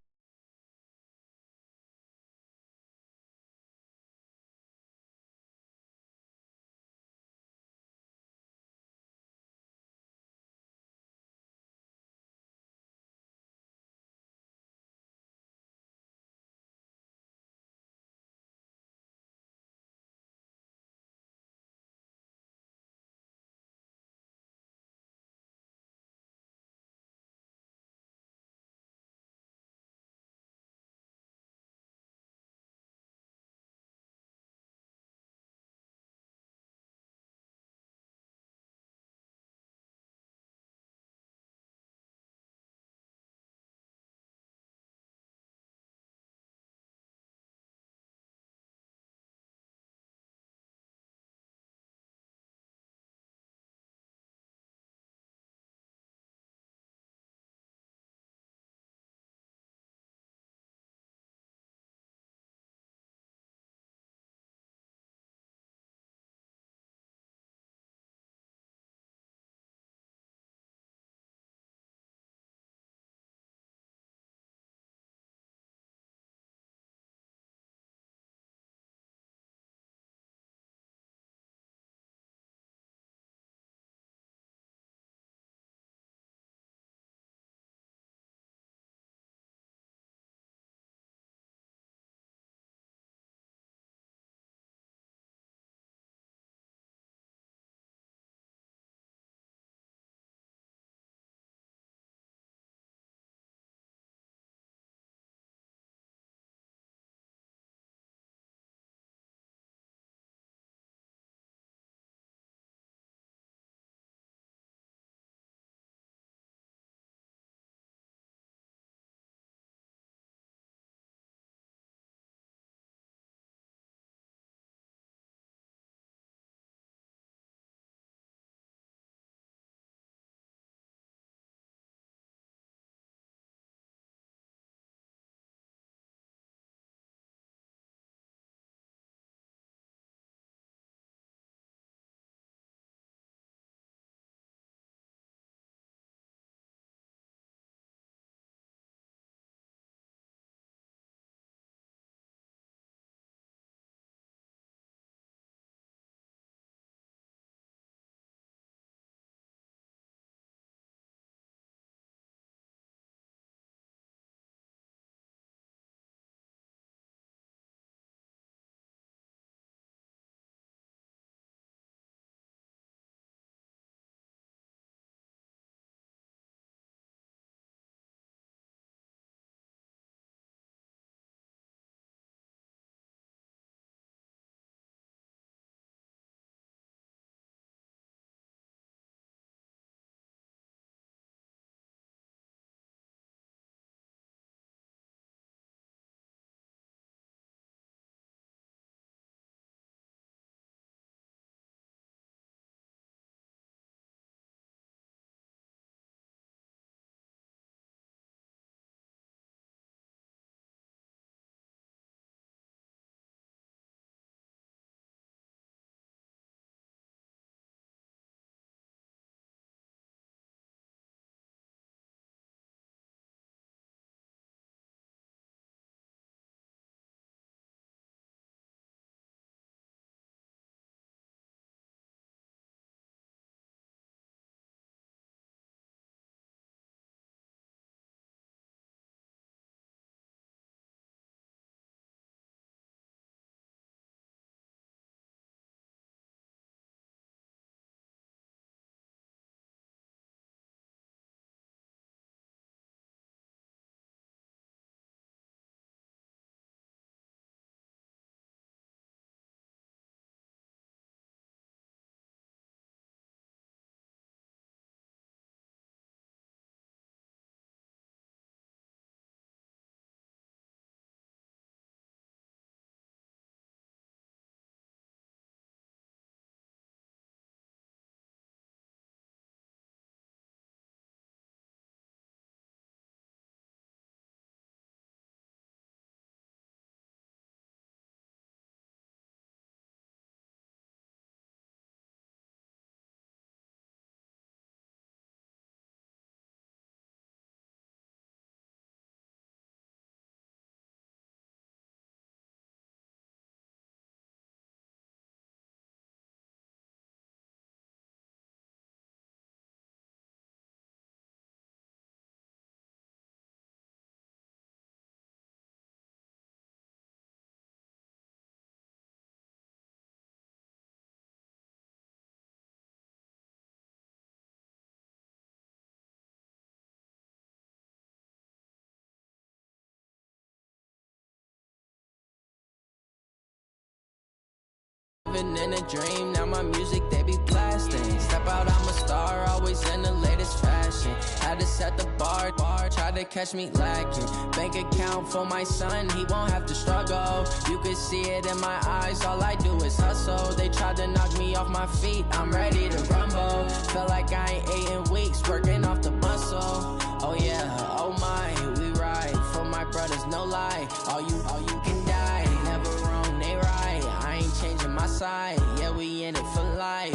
living in a dream. Now my music, they be blasting. Step out, I'm a star, always in the latest fashion. Had to set the bar, try to catch me lacking. Bank account for my son, he won't have to struggle. You can see it in my eyes, all I do is hustle. They tried to knock me off my feet, I'm ready to rumble. Feel like I ain't ate in weeks, working off the muscle. Oh yeah, oh my, we ride for my brothers, no lie. All you can die, never wrong, they right. I ain't changing my side, yeah, we in it for life.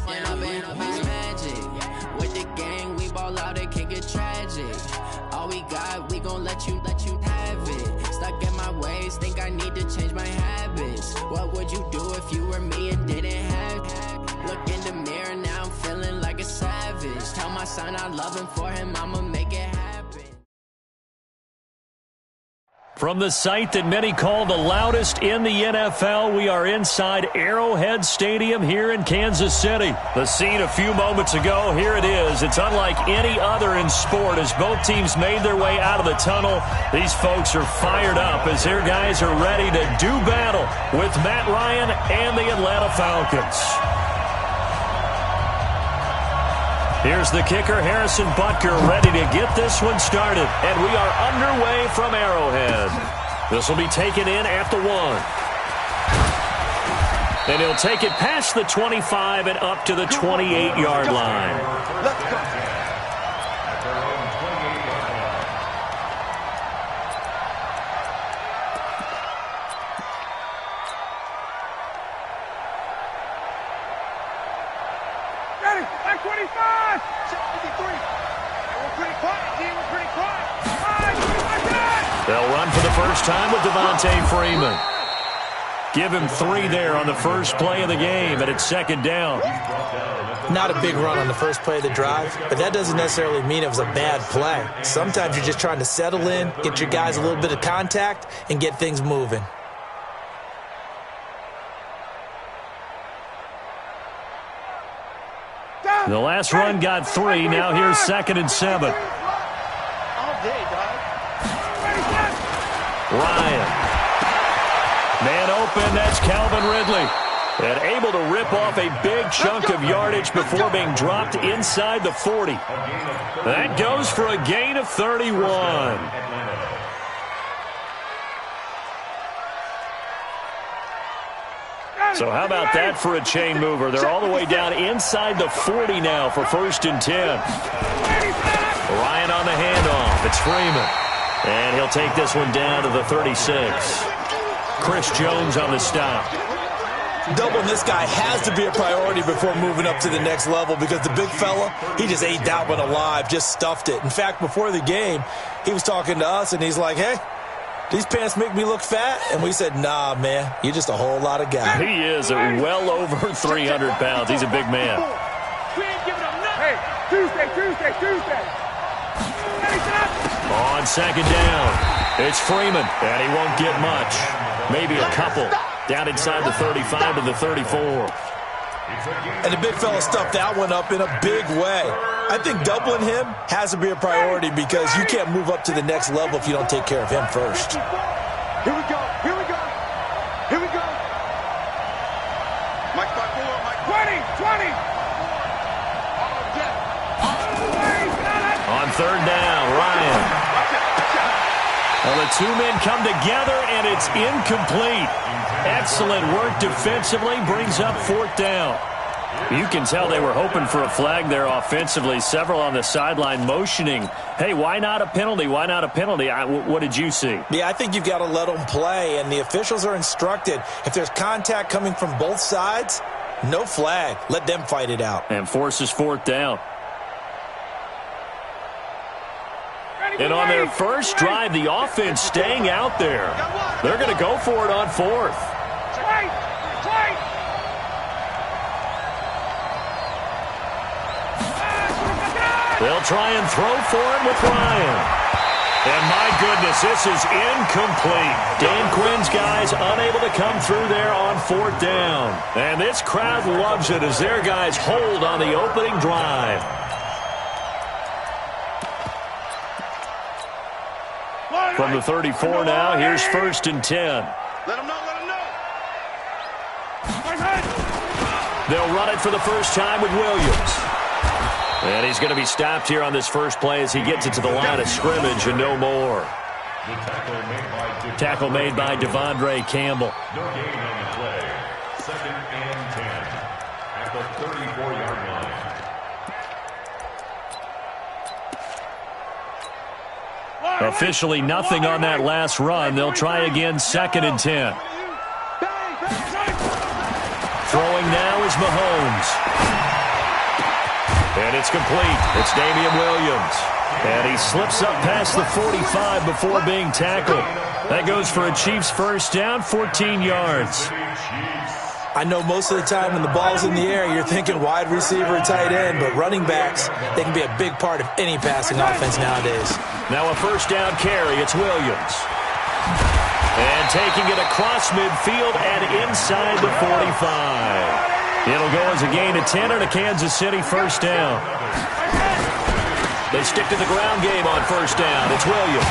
And I've been magic with the gang, we ball out, it can get tragic. All we got, we gon' let you have it. Stuck in my ways, think I need to change my habits. What would you do if you were me and didn't have it? Look in the mirror, now I'm feeling like a savage. Tell my son I love him, for him I'ma make it happen. From the site that many call the loudest in the NFL, we are inside Arrowhead Stadium here in Kansas City. The scene a few moments ago, here it is. It's unlike any other in sport as both teams made their way out of the tunnel. These folks are fired up as their guys are ready to do battle with Matt Ryan and the Atlanta Falcons. Here's the kicker, Harrison Butker, ready to get this one started. And we are underway from Arrowhead. This will be taken in at the 1. And he'll take it past the 25 and up to the 28-yard line. Let's go. Like 25! 53. We're pretty quiet, team. We're pretty quiet. They'll run for the first time with Devontae Freeman. Give him 3 there on the first play of the game, and it's second down. Not a big run on the first play of the drive, but that doesn't necessarily mean it was a bad play. Sometimes you're just trying to settle in, get your guys a little bit of contact, and get things moving. The last run got 3. Now here's 2nd and 7. All day, dog. Ryan. Man open, that's Calvin Ridley. And able to rip off a big chunk of yardage before being dropped inside the 40. That goes for a gain of 31. So how about that for a chain mover? They're all the way down inside the 40 now for 1st and 10. Ryan on the handoff. It's Freeman. And he'll take this one down to the 36. Chris Jones on the stop. Doubling this guy has to be a priority before moving up to the next level because the big fella, he just ate that one alive, just stuffed it. In fact, before the game, he was talking to us, and he's like, hey, these pants make me look fat? And we said, nah, man, you're just a whole lot of guy. He is well over 300 pounds. He's a big man. We ain't giving up nothing. Hey, Tuesday. On second down, it's Freeman, and he won't get much. Maybe a couple. Down inside the 35 to the 34. And the big fella stuffed that one up in a big way. I think doubling him has to be a priority because you can't move up to the next level if you don't take care of him first. Here we go. Mike 5-4, Mike 20. On third down, Ryan. Well, the 2 men come together, and it's incomplete. Excellent work defensively, brings up 4th down. You can tell they were hoping for a flag there offensively. Several on the sideline motioning, hey, why not a penalty? Why not a penalty? What did you see? Yeah, I think you've got to let them play, and the officials are instructed. If there's contact coming from both sides, no flag. Let them fight it out. And forces 4th down. And on their first drive, the offense staying out there. They're going to go for it on 4th. They'll try and throw for it with Ryan. And my goodness, this is incomplete. Dan Quinn's guys unable to come through there on 4th down. And this crowd loves it as their guys hold on the opening drive. From the 34 now, here's 1st and 10. Let him know. They'll run it for the first time with Williams. And he's going to be stopped here on this first play as he gets it to the line of scrimmage and no more. Tackle made by Devondre Campbell. No gain on the play. 2nd and 10 at the 34-yard line. Officially nothing on that last run. They'll try again, 2nd and 10. Throwing now is Mahomes. And it's complete. It's Damian Williams. And he slips up past the 45 before being tackled. That goes for a Chiefs first down, 14 yards. I know most of the time when the ball's in the air, you're thinking wide receiver, tight end, but running backs, they can be a big part of any passing offense nowadays. Now a first down carry. It's Williams. And taking it across midfield and inside the 45. It'll go as a gain of 10 and a Kansas City first down. They stick to the ground game on first down. It's Williams.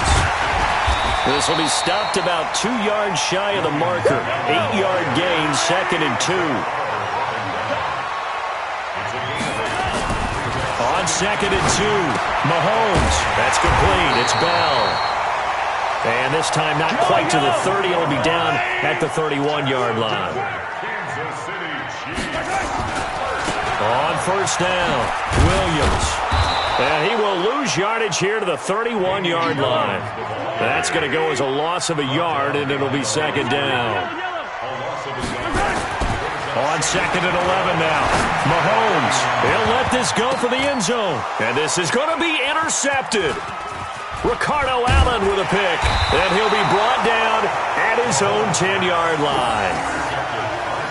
This will be stopped about 2 yards shy of the marker. 8-yard gain, 2nd and 2. On 2nd and 2, Mahomes. That's complete. It's Bell. And this time not quite to the 30. It'll be down at the 31-yard line. On first down, Williams. And he will lose yardage here to the 31-yard line. That's going to go as a loss of a yard, and it'll be 2nd down. On 2nd and 11 now, Mahomes. He'll let this go for the end zone. And this is going to be intercepted. Ricardo Allen with a pick. And he'll be brought down at his own 10-yard line.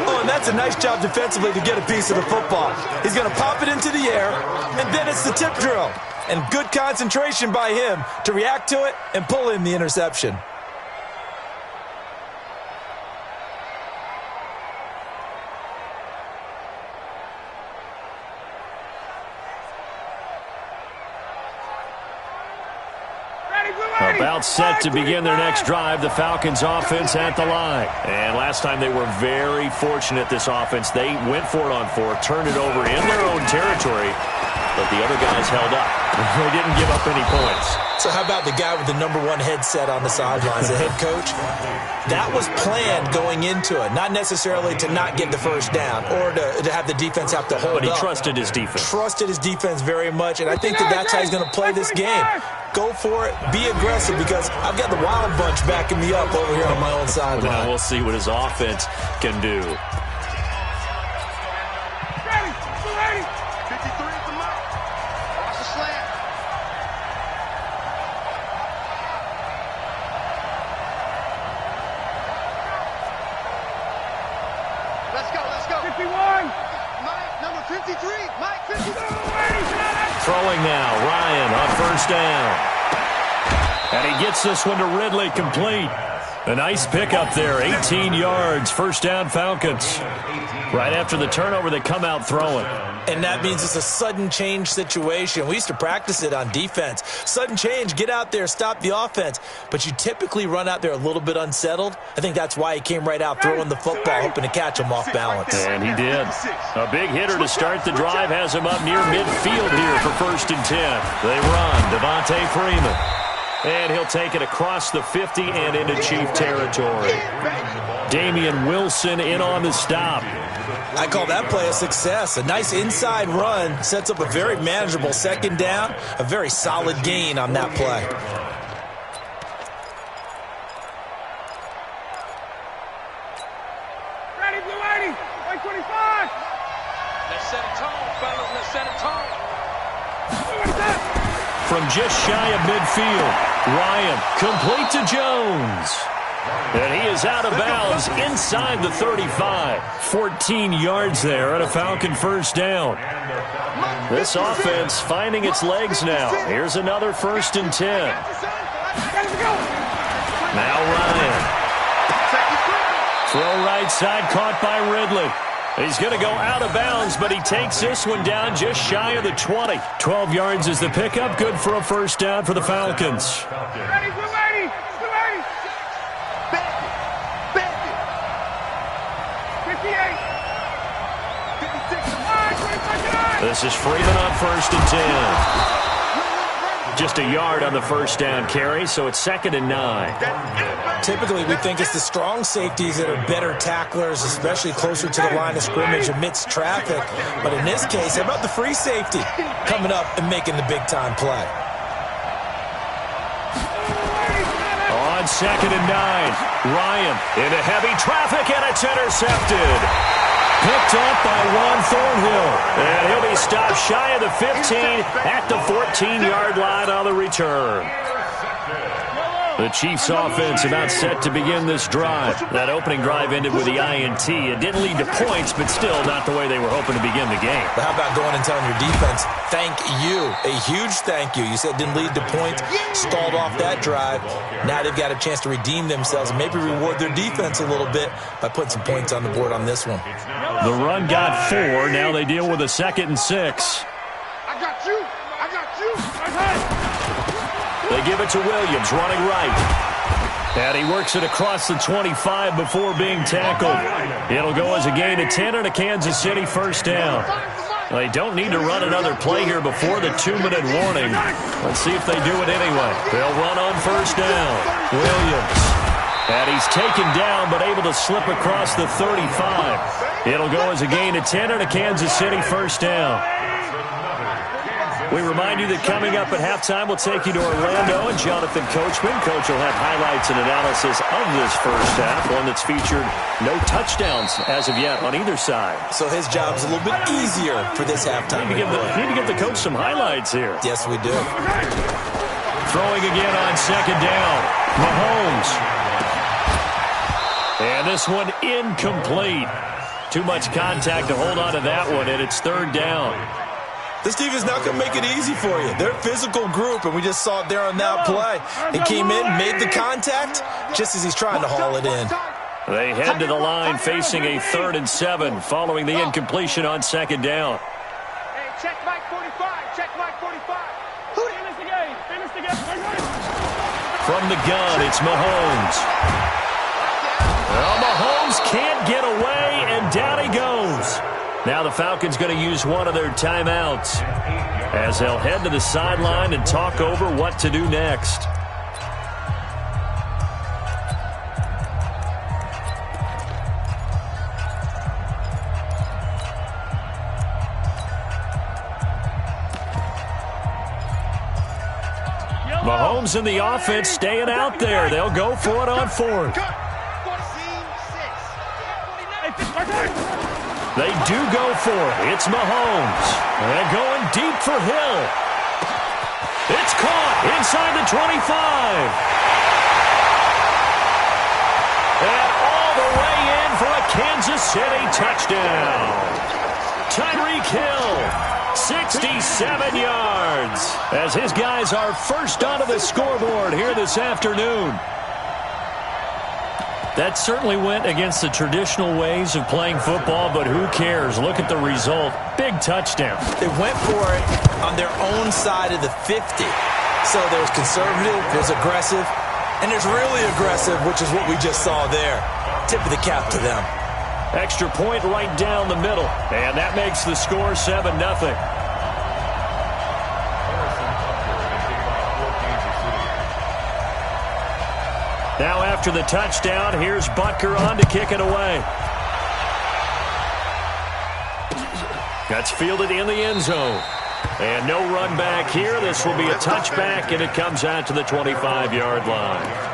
Oh, and that's a nice job defensively to get a piece of the football. He's going to pop it into the air, and then it's the tip drill. And good concentration by him to react to it and pull in the interception. About set to begin their next drive, the Falcons offense at the line. And last time they were very fortunate, this offense. They went for it on 4, turned it over in their own territory, but the other guys held up. They didn't give up any points. So how about the guy with the #1 headset on the sidelines, the head coach? That was planned going into it, not necessarily to not get the first down or to have the defense have to hold up. But he trusted his defense. Trusted his defense very much, and I think that's how he's going to play this game. Go for it, be aggressive, because I've got the wild bunch backing me up over here on my own sideline. Now we'll see what his offense can do. Ready, 53 at the mark. Watch the slant. Let's go, let's go. 51. Mike, number 53. Mike, 53. Throwing now, Ryan on first down. And he gets this one to Ridley, complete. A nice pickup there, 18 yards, first down Falcons. Right after the turnover, they come out throwing. And that means it's a sudden change situation. We used to practice it on defense. Sudden change, get out there, stop the offense. But you typically run out there a little bit unsettled. I think that's why he came right out throwing the football, hoping to catch him off balance. And he did. A big hitter to start the drive has him up near midfield here for 1st and 10. They run, Devontae Freeman. And he'll take it across the 50 and into Chief territory. Damian Wilson in on the stop. I call that play a success. A nice inside run sets up a very manageable 2nd down. A very solid gain on that play. Ready, blue 80. 125. Let's set a tone, fellas. Let's set a tone. From just shy of midfield, Ryan complete to Jones. And he is out of bounds inside the 35. 14 yards there and a Falcon first down. This offense finding its legs now. Here's another 1st and 10. Now Ryan. Throw right side, caught by Ridley. He's going to go out of bounds, but he takes this one down just shy of the 20. 12 yards is the pickup. Good for a first down for the Falcons. Ready, blue 80. Blue 80. 58. 53. This is Freeman on 1st and 10. Just a yard on the first down carry, so it's 2nd and 9. Typically, we think it's the strong safeties that are better tacklers, especially closer to the line of scrimmage amidst traffic. But in this case, how about the free safety coming up and making the big-time play? On 2nd and 9, Ryan into heavy traffic, and it's intercepted. Picked up by Juan Thornhill. And he'll be stopped shy of the 15 at the 14-yard line on the return. The Chiefs' offense about set to begin this drive. That opening drive ended with the INT. It didn't lead to points, but still not the way they were hoping to begin the game. But how about going and telling your defense, thank you, a huge thank you. You said it didn't lead to points, stalled off that drive. Now they've got a chance to redeem themselves and maybe reward their defense a little bit by putting some points on the board on this one. The run got 4. Now they deal with a 2nd and 6. I got you. I got you. They give it to Williams, running right. And he works it across the 25 before being tackled. It'll go as a gain of 10 and a Kansas City first down. They don't need to run another play here before the 2-minute warning. Let's see if they do it anyway. They'll run on first down. Williams. And he's taken down but able to slip across the 35. It'll go as a gain of 10 and a Kansas City first down. We remind you that coming up at halftime, we'll take you to Orlando and Jonathan Coachman. Coach will have highlights and analysis of this first half, one that's featured no touchdowns as of yet on either side. So his job's a little bit easier for this halftime. Need to give the coach some highlights here. Yes, we do. Throwing again on 2nd down. Mahomes. And this one incomplete. Too much contact to hold on to that one, and it's 3rd down. This defense is not going to make it easy for you. They're a physical group, and we just saw it there on that play. He came in, made the contact, just as he's trying to haul it in. They head to the line facing a 3rd and 7 following the incompletion on 2nd down. Hey, check Mike 45. Check Mike 45. Finish the game. Finish the game. From the gun, it's Mahomes. Well, Mahomes can't get away, and down he goes. Now the Falcons going to use one of their timeouts as they'll head to the sideline and talk over what to do next. Mahomes and the offense staying out there. They'll go for it on 4th. They do go for it. It's Mahomes. They're going deep for Hill. It's caught inside the 25. And all the way in for a Kansas City touchdown. Tyreek Hill, 67 yards, as his guys are first onto the scoreboard here this afternoon. That certainly went against the traditional ways of playing football, but who cares? Look at the result. Big touchdown. They went for it on their own side of the 50. So there's conservative, there's aggressive, and there's really aggressive, which is what we just saw there. Tip of the cap to them. Extra point right down the middle, and that makes the score 7-0. Now after the touchdown, here's Butker on to kick it away. That's fielded in the end zone. And no run back here. This will be a touchback, and it comes out to the 25-yard line.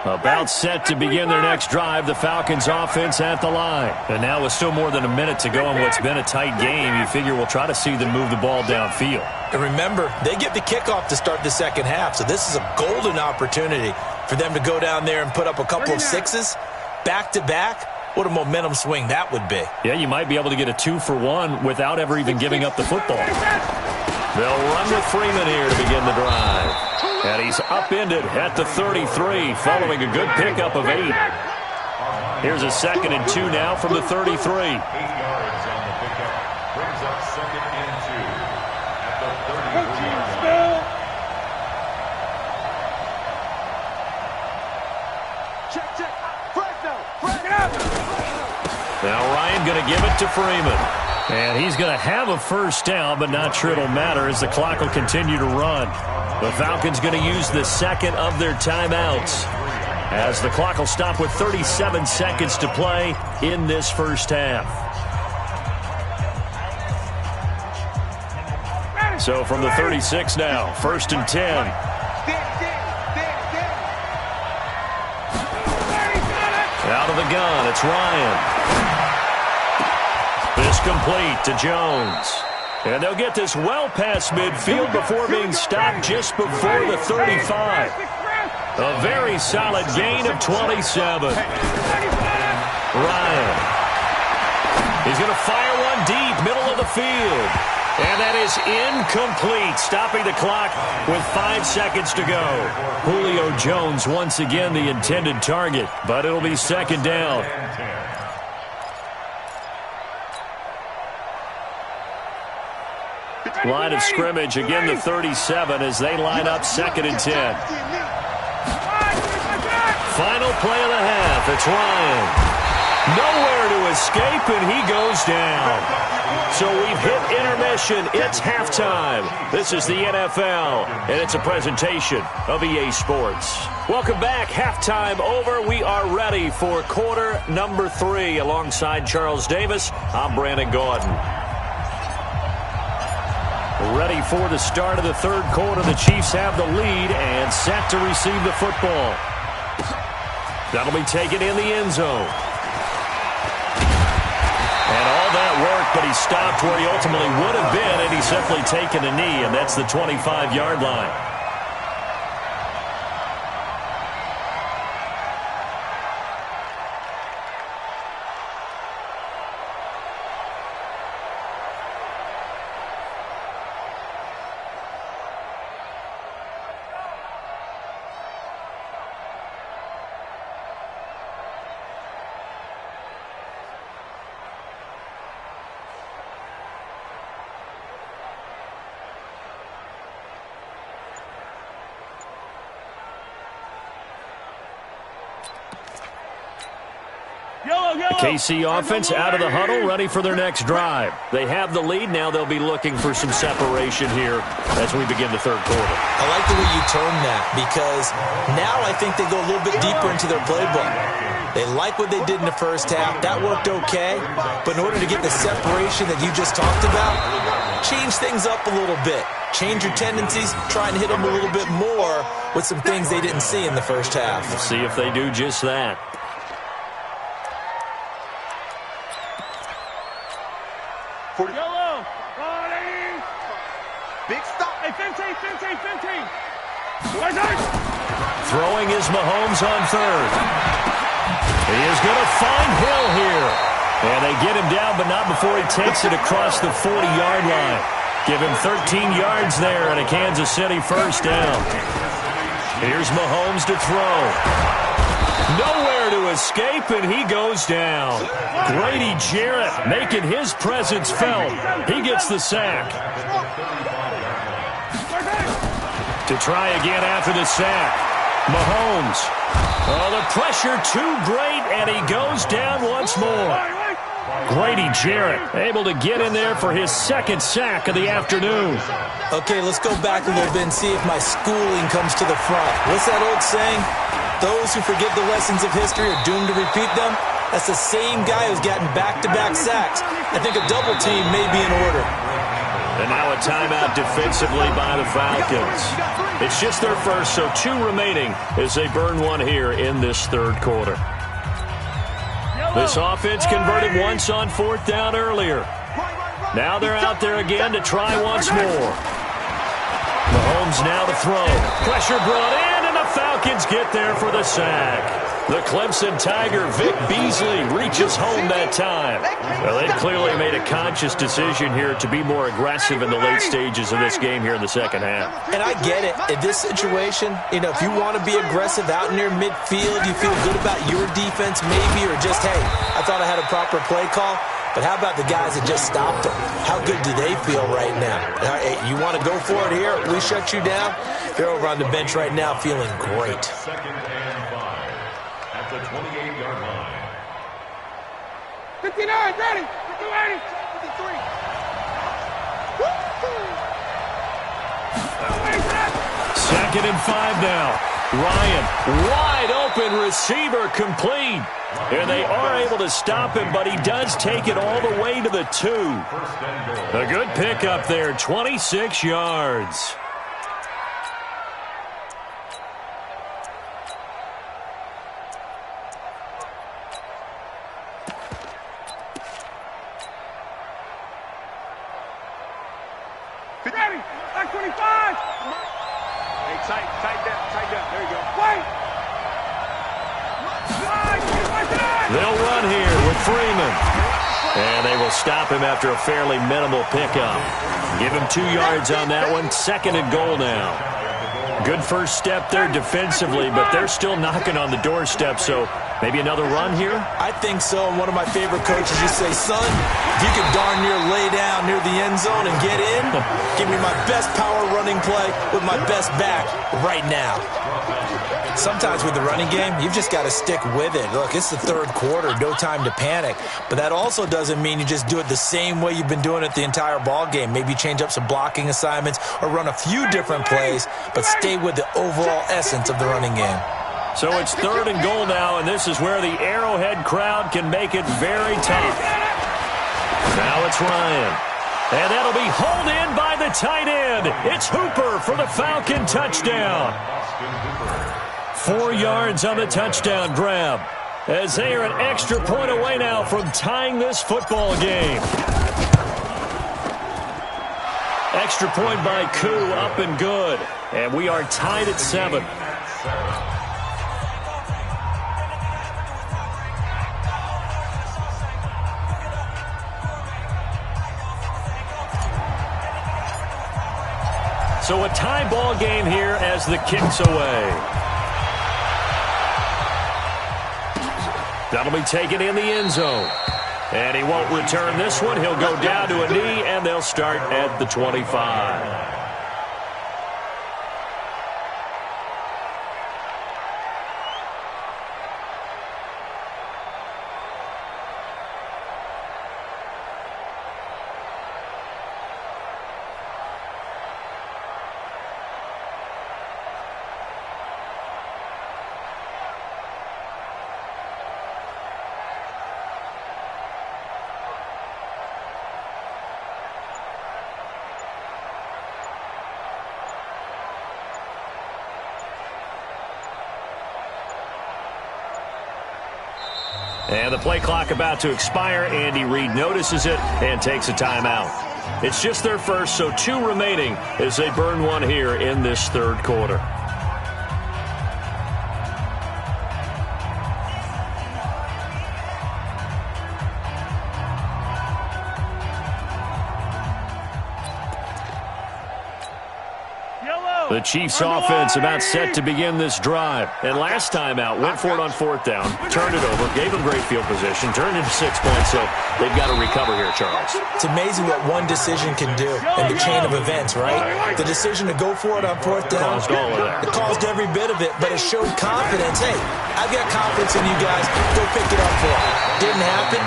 About set to begin their next drive, the Falcons offense at the line. And now with still more than a minute to go in what's been a tight game, you figure we'll try to see them move the ball downfield. And remember, they get the kickoff to start the second half, so this is a golden opportunity for them to go down there and put up a couple of sixes back-to-back. What a momentum swing that would be. Yeah, you might be able to get a 2-for-1 without ever even giving up the football. They'll run with Freeman here to begin the drive. And he's upended at the 33 following a good pickup of 8. Here's a 2nd and 2 now from the 33. 8 yards on the pickup. Brings up 2nd and 2 at the 33-yard line. Check. Fresno. Now Ryan going to give it to Freeman. And he's going to have a first down, but not sure it'll matter as the clock will continue to run. The Falcons going to use the 2nd of their timeouts, as the clock will stop with 37 seconds to play in this first half. So from the 36 now, 1st and 10. Out of the gun, it's Ryan. This complete to Jones. And they'll get this well past midfield before being stopped just before the 35. A very solid gain of 27. Ryan. He's going to fire one deep, middle of the field. And that is incomplete, stopping the clock with 5 seconds to go. Julio Jones once again the intended target, but it'll be 2nd down. Line of scrimmage, again the 37 as they line up 2nd and 10. Final play of the half, it's Ryan. Nowhere to escape, and he goes down. So we've hit intermission. It's halftime. This is the NFL, and it's a presentation of EA Sports. Welcome back. Halftime over. We are ready for quarter number 3. Alongside Charles Davis, I'm Brandon Gordon. Ready for the start of the 3rd quarter. The Chiefs have the lead and set to receive the football. That'll be taken in the end zone. And all that work, but he stopped where he ultimately would have been, and he's simply taken a knee, and that's the 25-yard line. KC offense out of the huddle, ready for their next drive. They have the lead. Now they'll be looking for some separation here as we begin the 3rd quarter. I like the way you term that, because now I think they go a little bit deeper into their playbook. They like what they did in the first half. That worked okay. But in order to get the separation that you just talked about, change things up a little bit. Change your tendencies. Try and hit them a little bit more with some things they didn't see in the first half. We'll see if they do just that. Yellow. Big stop. Hey, 15. Throwing is Mahomes on 3rd. He is going to find Hill here. And they get him down, but not before he takes it across the 40-yard line. Give him 13 yards there and a Kansas City first down. Here's Mahomes to throw. Nowhere to escape, and he goes down. Grady Jarrett making his presence felt. He gets the sack. To try again after the sack. Mahomes. Oh, the pressure too great, and he goes down once more. Grady Jarrett able to get in there for his 2nd sack of the afternoon. Okay, let's go back a little bit and see if my schooling comes to the front. What's that old saying? Those who forget the lessons of history are doomed to repeat them. That's the same guy who's gotten back-to-back sacks. I think a double team may be in order. And now a timeout defensively by the Falcons. It's just their first, so 2 remaining as they burn one here in this 3rd quarter. This offense converted once on 4th down earlier. Now they're out there again to try once more. Mahomes now to throw. Pressure brought in, and the Falcons get there for the sack. The Clemson Tiger, Vic Beasley, reaches home that time. Well, they clearly made a conscious decision here to be more aggressive in the late stages of this game here in the second half. And I get it. In this situation, if you want to be aggressive out near midfield, you feel good about your defense maybe, or just, hey, I thought I had a proper play call. But how about the guys that just stopped them? How good do they feel right now? Hey, you want to go for it here? We shut you down? They're over on the bench right now feeling great. 2nd and 5 at the 28-yard line. 59, ready. 53. 53. 2nd and 5 now. Ryan, wide open receiver, complete. And they are able to stop him, but he does take it all the way to the 2. A good pickup there, 26 yards. Ready. Back 25. Hey, tight down. There you go. Wait. They'll run here with Freeman. And they will stop him after a fairly minimal pickup. Give him 2 yards on that one. 2nd and goal now. Good first step there defensively, but they're still knocking on the doorstep, so maybe another run here? I think so. And one of my favorite coaches used to say, son, if you can darn near lay down near the end zone and get in, give me my best power running play with my best back right now. Sometimes with the running game, you've just got to stick with it. Look, it's the 3rd quarter, no time to panic. But that also doesn't mean you just do it the same way you've been doing it the entire ball game. Maybe change up some blocking assignments or run a few different plays, but stay with the overall essence of the running game. So it's 3rd and goal now, and this is where the Arrowhead crowd can make it very tough. Now it's Ryan. And that'll be hauled in by the tight end. It's Hooper for the Falcon touchdown. 4 yards on the touchdown grab, as they are an extra point away now from tying this football game. Extra point by Koo, up and good. And we are tied at 7. So a tie ball game here as the kick's away. That'll be taken in the end zone. And he won't return this one. He'll go down to a knee, and they'll start at the 25. And the play clock about to expire. Andy Reid notices it and takes a timeout. It's just their first, so 2 remaining as they burn one here in this 3rd quarter. The Chiefs offense about set to begin this drive. And last time out, went for it on 4th down, turned it over, gave them great field position, turned into 6 points, so they've got to recover here, Charles. It's amazing what one decision can do in the chain of events, right? The decision to go for it on 4th down. Caused all of that. It caused every bit of it, but it showed confidence. Hey, I've got confidence in you guys. Go pick it up for it. Didn't happen.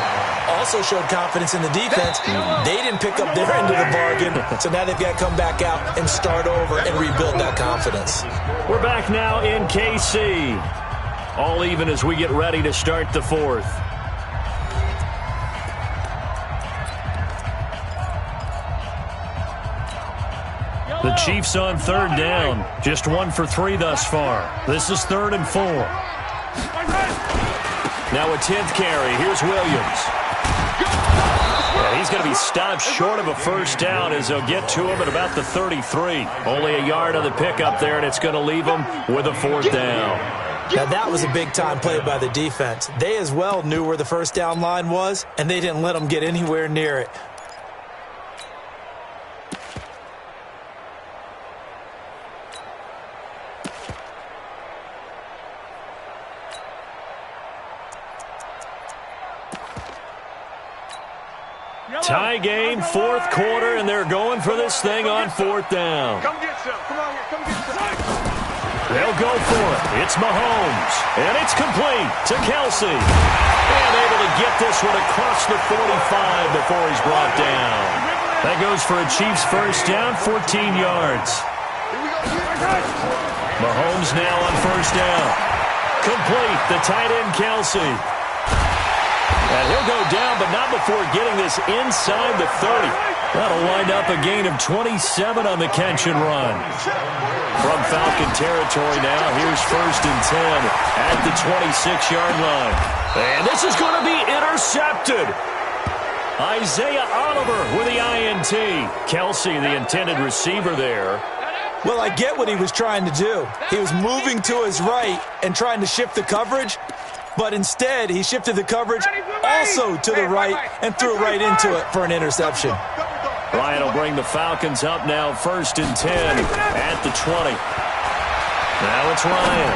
Also showed confidence in the defense. They didn't pick up their end of the bargain, so now they've got to come back out and start over and rebuild that confidence. We're back now in KC. All even as we get ready to start the 4th. The Chiefs on 3rd down. Just 1 for 3 thus far. This is 3rd and 4. Now a 10th carry. Here's Williams. He's going to be stopped short of a first down as they'll get to him at about the 33. Only a yard on the pickup there, and it's going to leave him with a fourth down. Now, that was a big-time play by the defense. They as well knew where the first down line was, and they didn't let them get anywhere near it. Tie game, fourth quarter, and they're going for this thing on fourth down. Come get some. Come on here. Come get some. They'll go for it. It's Mahomes, and it's complete to Kelsey. And able to get this one across the 45 before he's brought down. That goes for a Chiefs first down, 14 yards. Mahomes now on first down. Complete, the tight end Kelsey. And he'll go down, but not before getting this inside the 30. That'll wind up a gain of 27 on the catch and run. From Falcon territory now, here's first and 10 at the 26-yard line. And this is going to be intercepted. Isaiah Oliver with the INT. Kelsey, the intended receiver there. Well, I get what he was trying to do. He was moving to his right and trying to shift the coverage, but instead he shifted the coverage also to the right and threw right into it for an interception. Ryan will bring the Falcons up now, first and 10 at the 20. Now it's Ryan.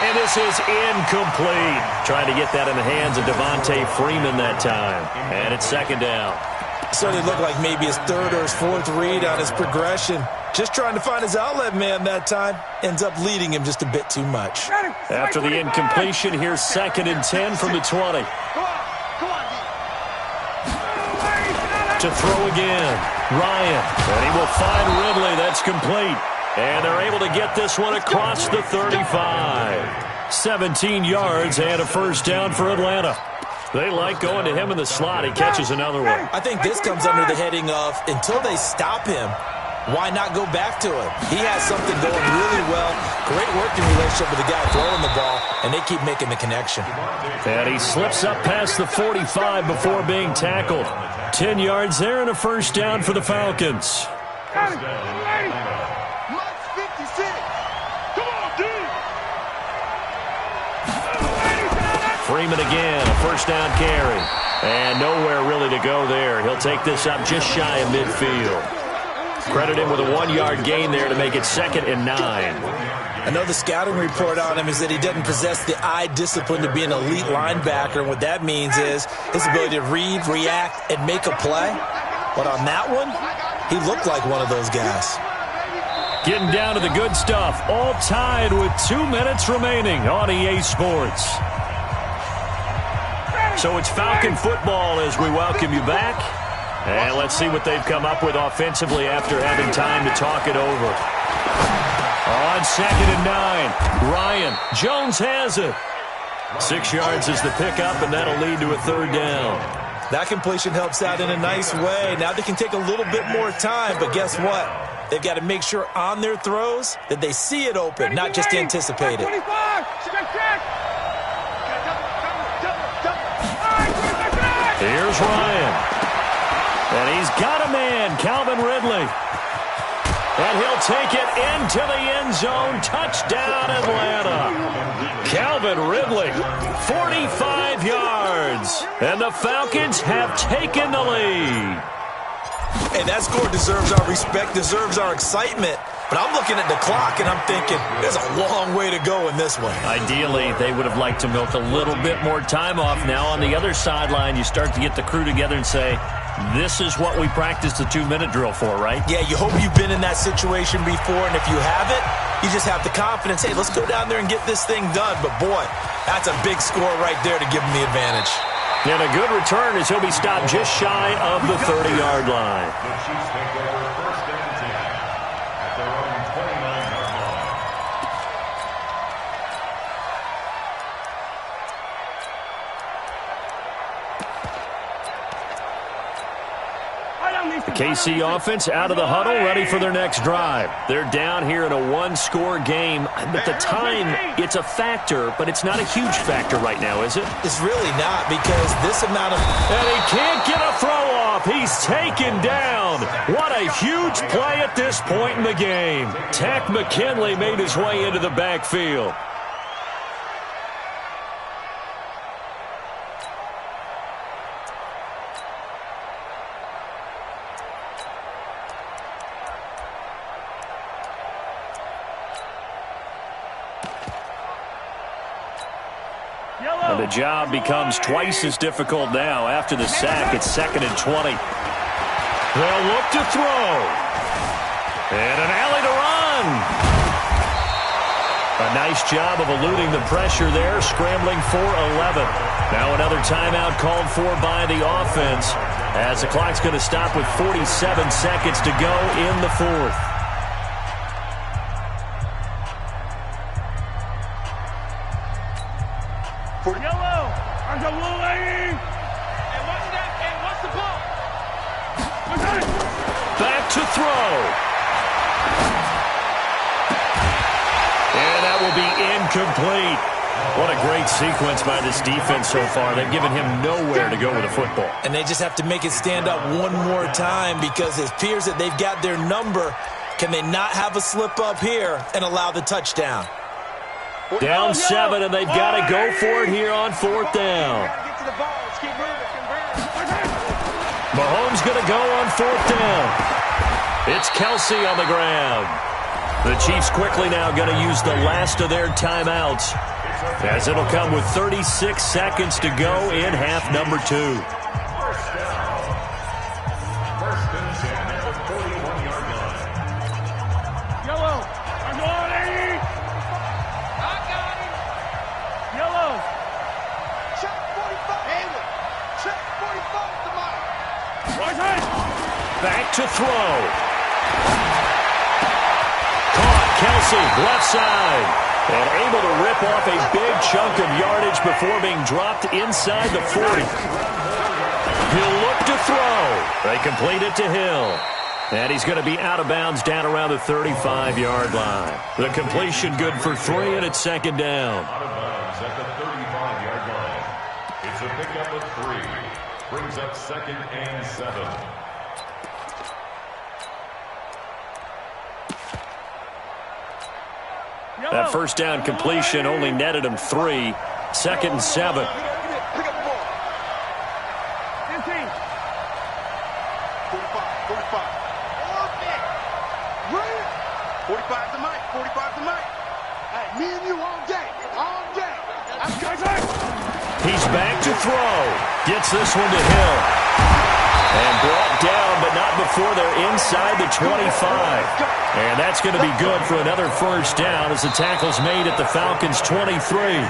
And this is incomplete. Trying to get that in the hands of Devontae Freeman that time. And it's second down. So it looked like maybe his third or his fourth read on his progression. Just trying to find his outlet man that time. Ends up leading him just a bit too much. After the incompletion, here's second and 10 from the 20. To throw again, Ryan. And he will find Ridley. That's complete. And they're able to get this one across the 35. 17 yards and a first down for Atlanta. They like going to him in the slot. He catches another one. I think this comes under the heading of, until they stop him, why not go back to him? He has something going really well. Great working relationship with the guy throwing the ball, and they keep making the connection. And he slips up past the 45 before being tackled. 10 yards there and a first down for the Falcons. Freeman again, a first down carry. And nowhere really to go there. He'll take this up just shy of midfield. Credit him with a 1-yard gain there to make it second and 9. I know the scouting report on him is that he doesn't possess the eye discipline to be an elite linebacker. And what that means is his ability to read, react, and make a play. But on that one, he looked like one of those guys. Getting down to the good stuff. All tied with 2 minutes remaining on EA Sports. So it's Falcon football as we welcome you back. And let's see what they've come up with offensively after having time to talk it over. On second and 9, Ryan. Jones has it. 6 yards is the pickup, and that'll lead to a third down. That completion helps out in a nice way. Now they can take a little bit more time, but guess what? They've got to make sure on their throws that they see it open, not just anticipate it. Here's Ryan. And he's got a man, Calvin Ridley. And he'll take it into the end zone. Touchdown, Atlanta. Calvin Ridley, 45 yards. And the Falcons have taken the lead. Hey, that score deserves our respect, deserves our excitement. But I'm looking at the clock, and I'm thinking, there's a long way to go in this one. Ideally, they would have liked to milk a little bit more time off. Now, on the other sideline, you start to get the crew together and say, this is what we practiced the 2-minute drill for, right? Yeah, you hope you've been in that situation before, and if you haven't, you just have the confidence, hey, let's go down there and get this thing done. But, boy, that's a big score right there to give them the advantage. And a good return as he'll be stopped just shy of the 30-yard line. The Chiefs take over first and 10 at their own 29-yard line. I don't need The KC offense out of the huddle, ready for their next drive. They're down here in a one-score game. At the time, it's a factor, but it's not a huge factor right now, is it? It's really not, because this amount of... And he can't get a throw off. He's taken down. What a huge play at this point in the game. Tack McKinley made his way into the backfield. And the job becomes twice as difficult now. After the sack, it's 2nd and 20. They'll look to throw. And an alley to run. A nice job of eluding the pressure there, scrambling for 11. Now another timeout called for by the offense, as the clock's going to stop with 47 seconds to go in the fourth. Yellow, there's a blue lady. And what's that? And what's the ball? Back to throw. And that will be incomplete. What a great sequence by this defense so far. They've given him nowhere to go with the football. And they just have to make it stand up one more time, because it appears that they've got their number. Can they not have a slip up here and allow the touchdown? Down 7, and they've got to go for it here on 4th down. Mahomes going to go on 4th down. It's Kelsey on the ground. The Chiefs quickly now going to use the last of their timeouts, as it'll come with 36 seconds to go in half number 2. Yellow, I'm on 80. Yellow. Check 45. Hamlet. Check 45 to Mike. Back to throw. Caught Kelsey, left side. And able to rip off a big chunk of yardage before being dropped inside the 40. He'll look to throw. They complete it to Hill. And he's going to be out of bounds down around the 35-yard line. The completion good for 3, and it's 2nd down. Out of bounds at the 35-yard line. It's a pickup of 3. Brings up 2nd and 7. That first down completion only netted him 3. 2nd and 7. Pick up the ball. 15. 45. 45. 45 to Mike. 45 to Mike. Hey, me and you all day. All day. He's back to throw. Gets this one to Hill. And brought down, but not before they're inside the 25. And that's going to be good for another first down, as the tackle's made at the Falcons' 23.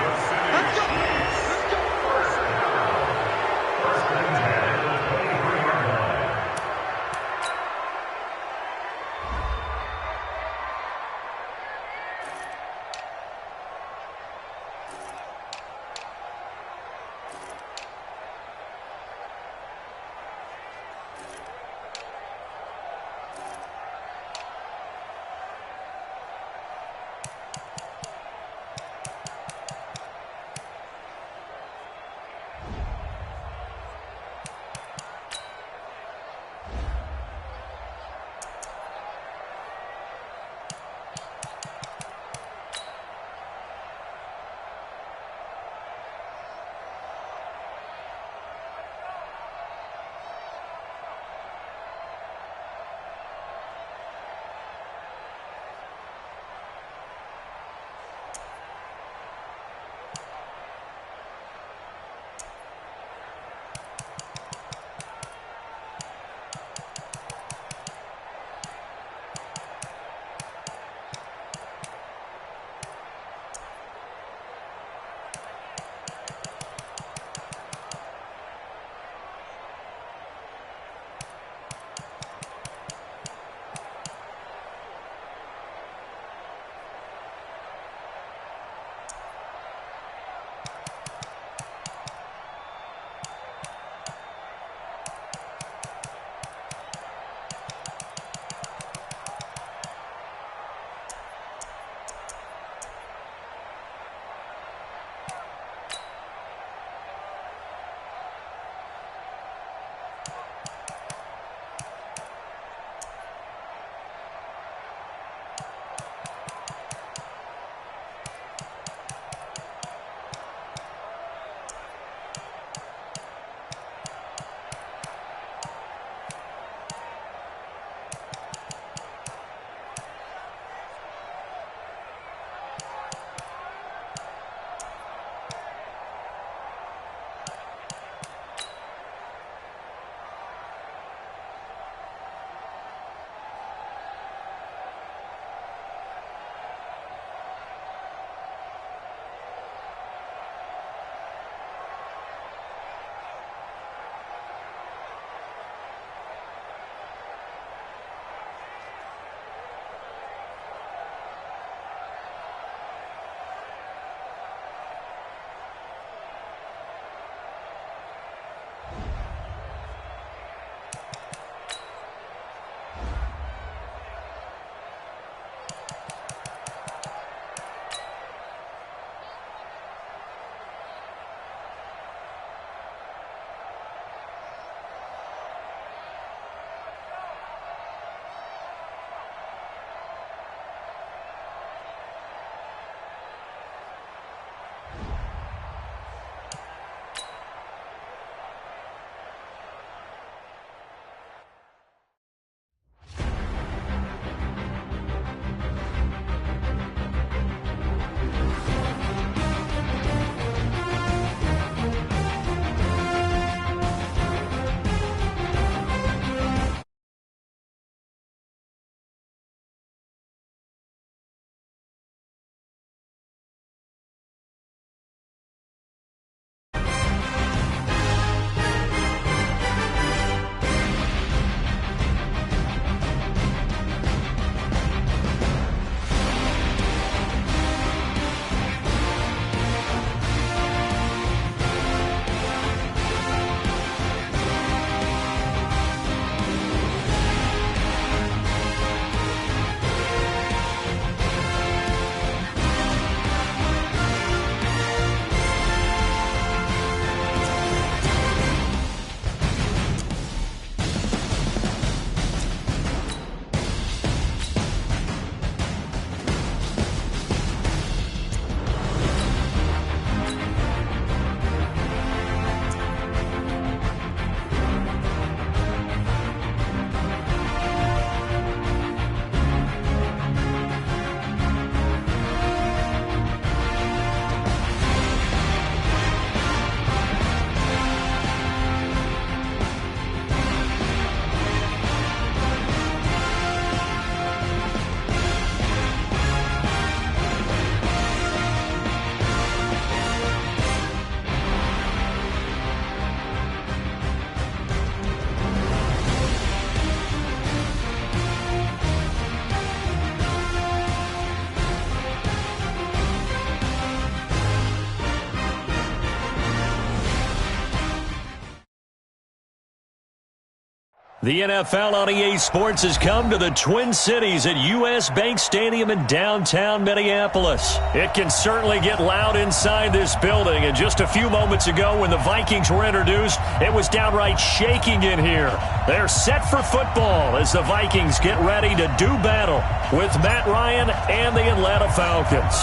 The NFL on EA Sports has come to the Twin Cities at U.S. Bank Stadium in downtown Minneapolis. It can certainly get loud inside this building, and just a few moments ago when the Vikings were introduced, it was downright shaking in here. They're set for football as the Vikings get ready to do battle with Matt Ryan and the Atlanta Falcons.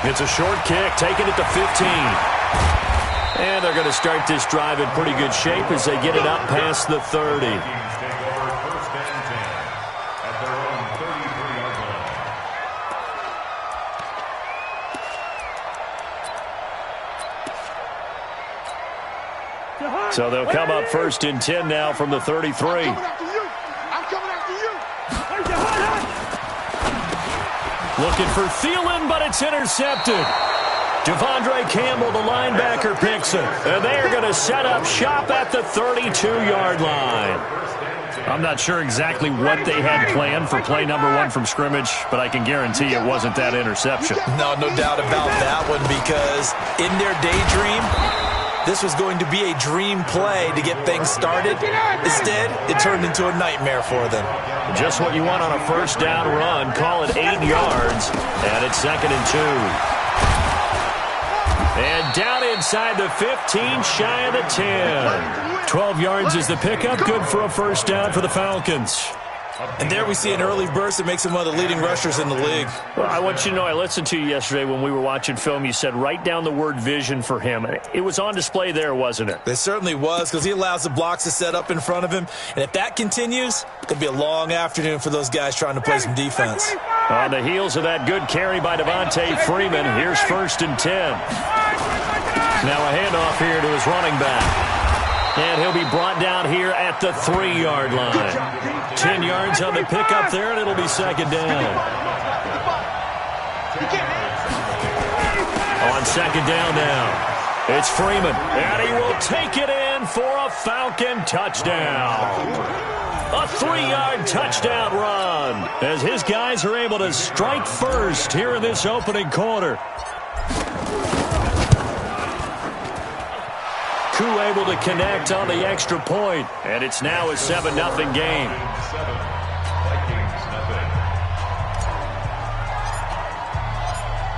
It's a short kick, taking it to 15. And they're going to start this drive in pretty good shape as they get it up past the 30. So they'll come up first and 10 now from the 33. I'm coming after you. Looking for Thielen, but it's intercepted. Devondre Campbell, the linebacker, picks it. And they're going to set up shop at the 32-yard line. I'm not sure exactly what they had planned for play number 1 from scrimmage, but I can guarantee it wasn't that interception. No doubt about that one, because in their daydream, this was going to be a dream play to get things started. Instead, it turned into a nightmare for them. Just what you want on a first down run. Call it 8 yards, and it's 2nd and 2. And down inside the 15, shy of the 10. 12 yards is the pickup. Good for a first down for the Falcons. And there we see an early burst that makes him one of the leading rushers in the league. Well, I want you to know, I listened to you yesterday when we were watching film. You said write down the word vision for him. It was on display there, wasn't it? It certainly was, because he allows the blocks to set up in front of him. And if that continues, it could be a long afternoon for those guys trying to play some defense. On the heels of that good carry by Devontae Freeman, here's 1st and 10. Now a handoff here to his running back. And he'll be brought down here at the 3-yard line. 10 yards on the pickup there, and it'll be 2nd down. On 2nd down now, it's Freeman. And he will take it in for a Falcon touchdown. A 3-yard touchdown run as his guys are able to strike first here in this opening quarter. Koo able to connect on the extra point, and it's now a 7-0 game.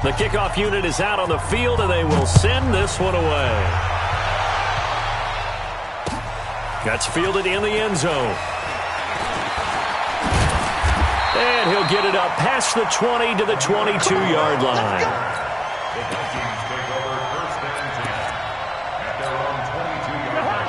The kickoff unit is out on the field, and they will send this one away. That's fielded in the end zone. And he'll get it up past the 20 to the 22-yard line.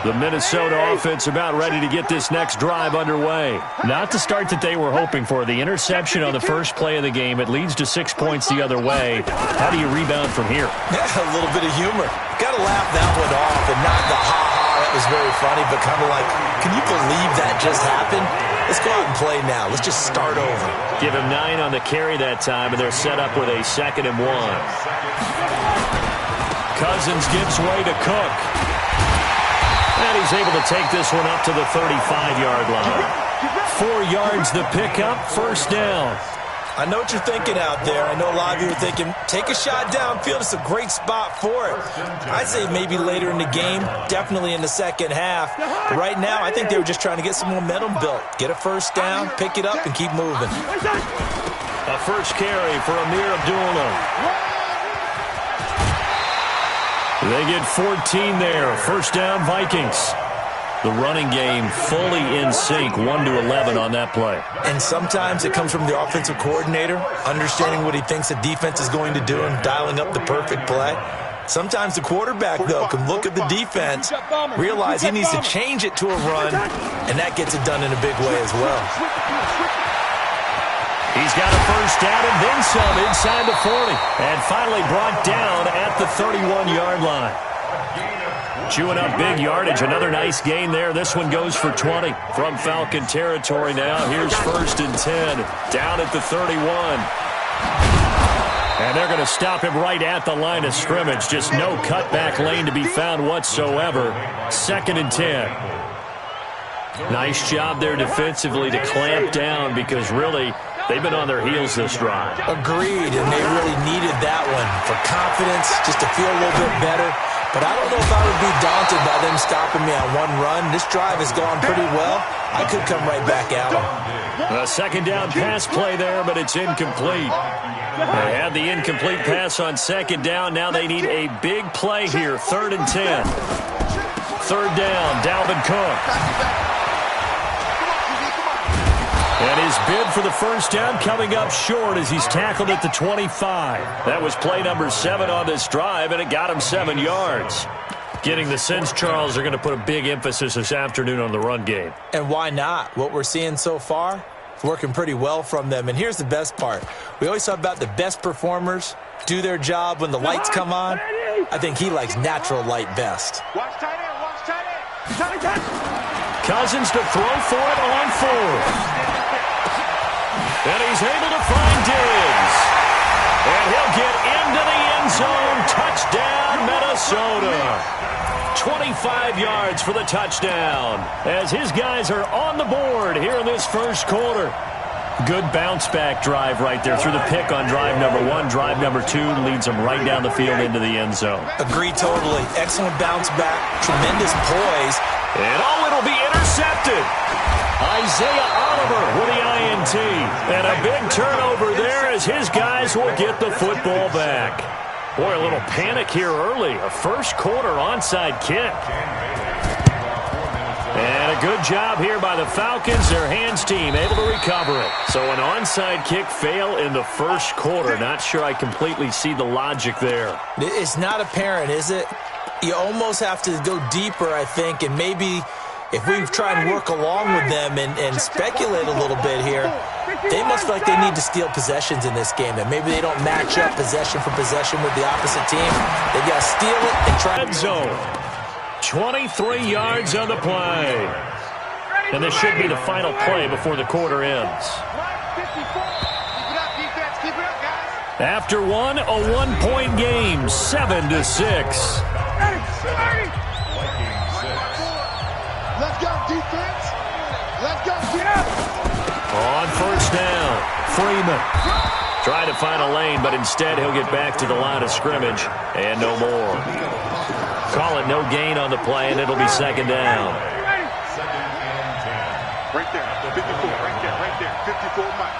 The Minnesota offense about ready to get this next drive underway. Not the start that they were hoping for. The interception on the first play of the game. It leads to 6 points the other way. How do you rebound from here? Yeah, a little bit of humor. Got to laugh that one off and not the ha-ha. That was very funny, but kind of like, can you believe that just happened? Let's go out and play now. Let's just start over. Give him 9 on the carry that time, and they're set up with a 2nd and 1. Cousins gives way to Cook. And he's able to take this one up to the 35-yard line. 4 yards the pickup, first down. I know what you're thinking out there. I know a lot of you are thinking, take a shot downfield. It's a great spot for it. I'd say maybe later in the game, definitely in the second half. But right now, I think they were just trying to get some momentum built. Get a first down, pick it up, and keep moving. A first carry for Amir Abdullah. They get 14 there. First down, Vikings. The running game fully in sync, 1-11 on that play. And sometimes it comes from the offensive coordinator, understanding what he thinks the defense is going to do and dialing up the perfect play. Sometimes the quarterback, though, can look at the defense, realize he needs to change it to a run, and that gets it done in a big way as well. He's got a first down and then some inside the 40. And finally brought down at the 31-yard line. Chewing up big yardage. Another nice gain there. This one goes for 20 from Falcon territory now. Here's 1st and 10. Down at the 31. And they're going to stop him right at the line of scrimmage. Just no cutback lane to be found whatsoever. 2nd and 10. Nice job there defensively to clamp down because really they've been on their heels this drive. Agreed, and they really needed that one for confidence, just to feel a little bit better. but I don't know if I would be daunted by them stopping me on one run. This drive has gone pretty well. I could come right back at them. A second down pass play there, but it's incomplete. They had the incomplete pass on second down. Now they need a big play here, 3rd and 10. Third down, Dalvin Cook. And his bid for the first down coming up short as he's tackled at the 25. That was play number 7 on this drive, and it got him 7 yards. Getting the sense, Charles, they're going to put a big emphasis this afternoon on the run game. And why not? What we're seeing so far, it's working pretty well from them. And here's the best part. We always talk about the best performers do their job when the lights come on. I think he likes natural light best. Watch tight end, watch tight end. Cousins to throw for it on 4th. And he's able to find Diggs. And he'll get into the end zone. Touchdown, Minnesota. 25 yards for the touchdown as his guys are on the board here in this first quarter. Good bounce-back drive right there through the pick on drive number 1. Drive number 2 leads them right down the field into the end zone. Agree totally. Excellent bounce back. Tremendous poise. And it'll be intercepted. Isaiah Oliver with the INT. And a big turnover there as his guys will get the football back. Boy, a little panic here early. A first quarter onside kick. And a good job here by the Falcons. Their hands team able to recover it. So an onside kick fail in the first quarter. Not sure I completely see the logic there. It's not apparent, is it? You almost have to go deeper, I think, and maybe if we try and work along with them and speculate a little bit here, they must feel like they need to steal possessions in this game. That maybe they don't match up possession for possession with the opposite team. They got to steal it and try. Red zone. 23 yards on the play. And this should be the final play before the quarter ends. After one, a 1-point game, 7-6. Let's go, defense. Let's go, get up. On first down, Freeman. Trying to find a lane, but instead he'll get back to the line of scrimmage, and no more. Call it no gain on the play, and it'll be second down. Second and 10. Right there, 54, right there, 54 Mike.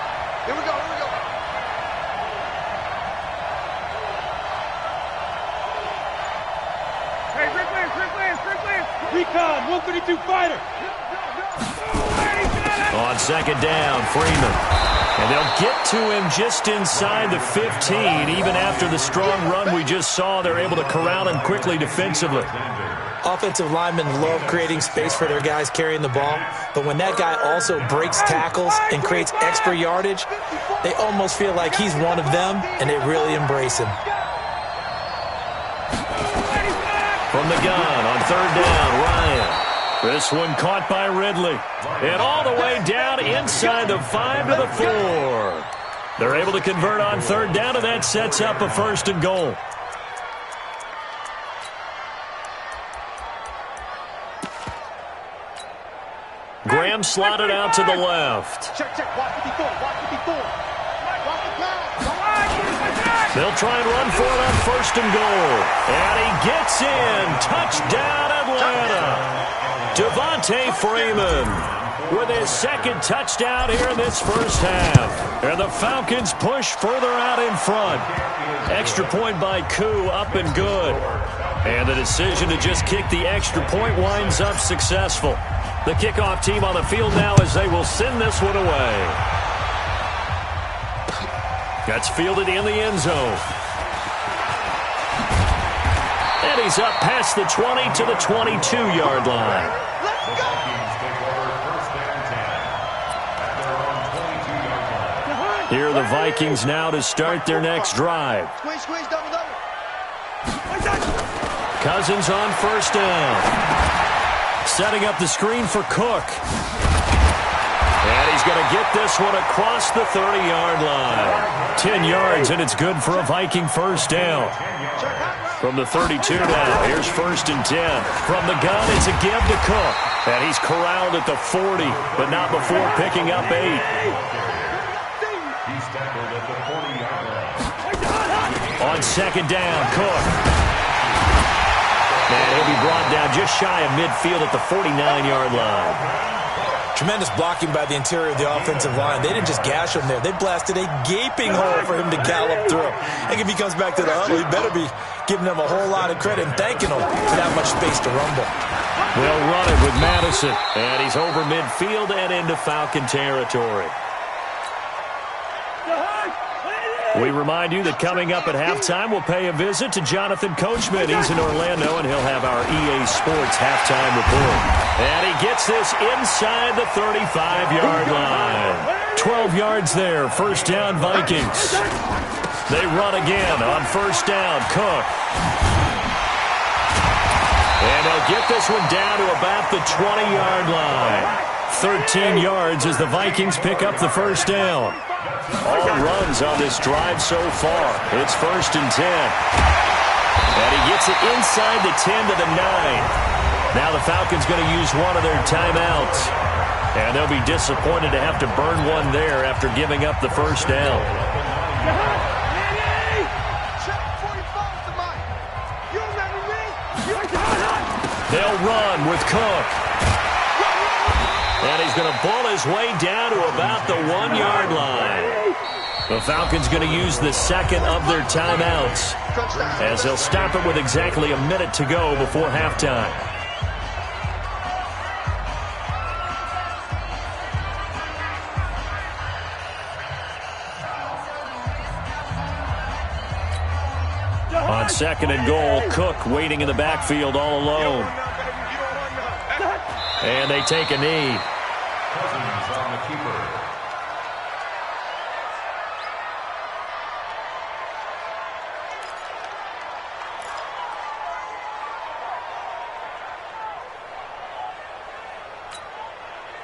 Here we go, here we go. Hey, Strickland. Recon, 132 fighter. On second down, Freeman. And they'll get to him just inside the 15. Even after the strong run we just saw, they're able to corral him quickly defensively. Offensive linemen love creating space for their guys carrying the ball, but when that guy also breaks tackles and creates extra yardage, they almost feel like he's one of them, and they really embrace him. From the gun on third down, Ryan. This one caught by Ridley. And all the way down inside the 5 to the 4. They're able to convert on third down, and that sets up a first and goal. Graham slotted out to the left. Check, watch 54, watch 54. Watch the pass. They'll try and run for it on first and goal. And he gets in. Touchdown, Atlanta. Devontae Freeman with his second touchdown here in this first half. And the Falcons push further out in front. Extra point by Koo, up and good. And the decision to just kick the extra point winds up successful. The kickoff team on the field now as they will send this one away. That's fielded in the end zone. And he's up past the 20 to the 22-yard line. Here are the Vikings now to start their next drive. Squeeze, double. Cousins on first down. Setting up the screen for Cook. And he's going to get this one across the 30-yard line. 10 yards, and it's good for a Viking first down. From the 32 now, here's first and 10. From the gun, it's a give to Cook. And he's corralled at the 40, but not before picking up 8. He's tackled at the 40-yard line. On second down, Cook. And he'll be brought down just shy of midfield at the 49-yard line. Tremendous blocking by the interior of the offensive line. They didn't just gash him there. They blasted a gaping hole for him to gallop through. I think if he comes back to the huddle, he better be giving them a whole lot of credit and thanking them for that much space to rumble. They'll run it with Madison. And he's over midfield and into Falcon territory. We remind you that coming up at halftime, we'll pay a visit to Jonathan Coachman. He's in Orlando, and he'll have our EA Sports halftime report. And he gets this inside the 35-yard line. 12 yards there, first down Vikings. They run again on first down, Cook. And they'll get this one down to about the 20-yard line. 13 yards as the Vikings pick up the first down. All runs on this drive so far. It's first and 10. And he gets it inside the 10 to the 9. Now the Falcons going to use one of their timeouts. And they'll be disappointed to have to burn one there after giving up the first down. They'll run with Cook. And he's going to pull his way down to about the 1-yard line. The Falcons going to use the second of their timeouts as they'll stop it with exactly a minute to go before halftime. On second and goal, Cook waiting in the backfield all alone. And they take a knee. Cousins on the keeper.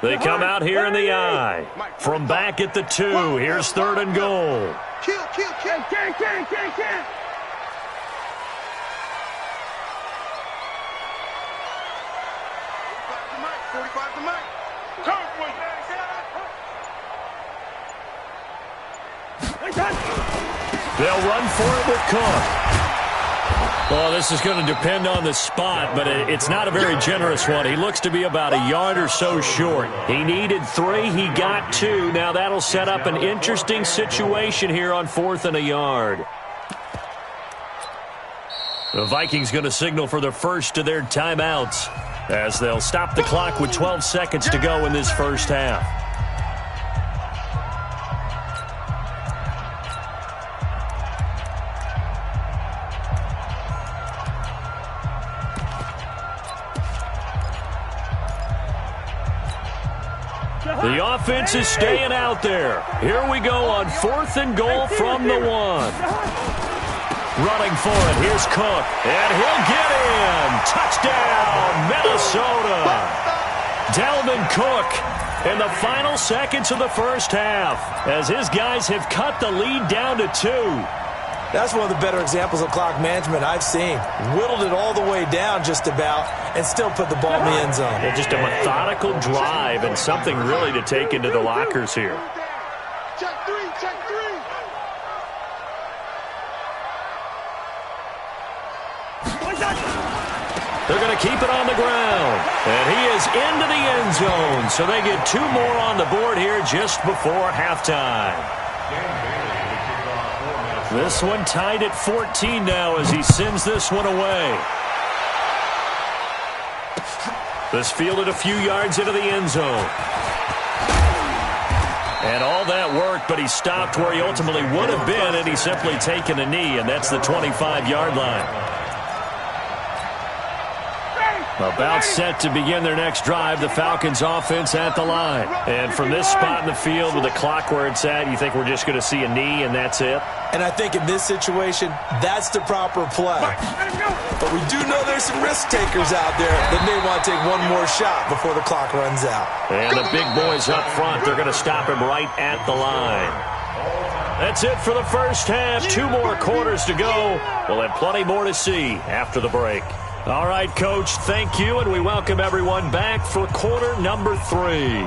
They come out here in the I. From back at the 2, here's third and goal. Kill. Can. 45 to Mike. Turn for you. They'll run for it with Cook. Well, this is going to depend on the spot, but it's not a very generous one. He looks to be about a yard or so short. He needed 3. He got 2. Now that'll set up an interesting situation here on 4th and a yard. The Vikings going to signal for the first of their timeouts as they'll stop the clock with 12 seconds to go in this first half. The offense is staying out there. Here we go on 4th and goal from the 1. Running for it, here's Cook, and he'll get in. Touchdown, Minnesota. Dalvin Cook in the final seconds of the first half as his guys have cut the lead down to 2. That's one of the better examples of clock management I've seen. Whittled it all the way down just about and still put the ball in the end zone. Yeah, just a methodical drive and something really to take into the lockers here. Check three. They're going to keep it on the ground. And he is into the end zone. So they get 2 more on the board here just before halftime. This one tied at 14 now as he sends this one away. This fielded a few yards into the end zone. And all that worked, but he stopped where he ultimately would have been, and he's simply taken a knee, and that's the 25-yard line. About set to begin their next drive, the Falcons offense at the line. And from this spot in the field with the clock where it's at, you think we're just going to see a knee and that's it? And I think in this situation, that's the proper play. But we do know there's some risk takers out there that may want to take one more shot before the clock runs out. And the big boys up front, they're going to stop him right at the line. That's it for the first half. 2 more quarters to go. We'll have plenty more to see after the break. All right, Coach, thank you, and we welcome everyone back for quarter number 3.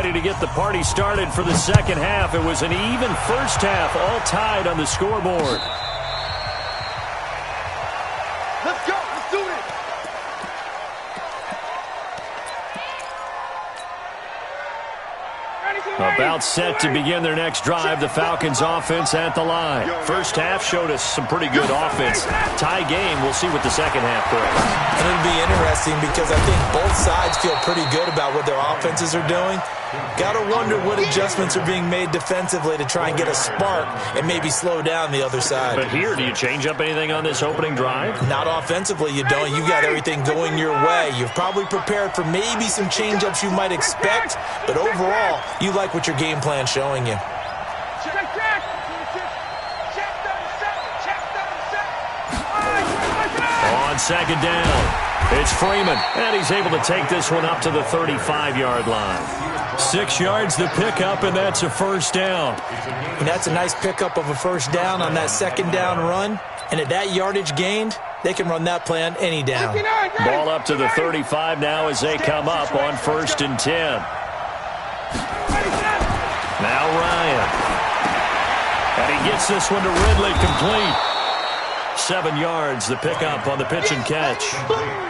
ready to get the party started for the second half. It was an even first half, all tied on the scoreboard. Let's go. Let's do this. About set to begin their next drive, the Falcons offense at the line. First half showed us some pretty good offense. Tie game, we'll see what the second half brings. And it'll be interesting because I think both sides feel pretty good about what their offenses are doing. Got to wonder what adjustments are being made defensively to try and get a spark and maybe slow down the other side. But here, do you change up anything on this opening drive? Not offensively, you don't. You got everything going your way. You've probably prepared for maybe some change-ups you might expect, but overall, you like what your game plan's showing you. On second down, it's Freeman, and he's able to take this one up to the 35-yard line. 6 yards the pickup, and that's a first down. And that's a nice pickup of a first down on that second down run. And at that yardage gained, they can run that play on any down. Ball up to the 35 now as they come up on 1st and 10. Now Ryan. And he gets this one to Ridley, complete. 7 yards, the pickup on the pitch and catch.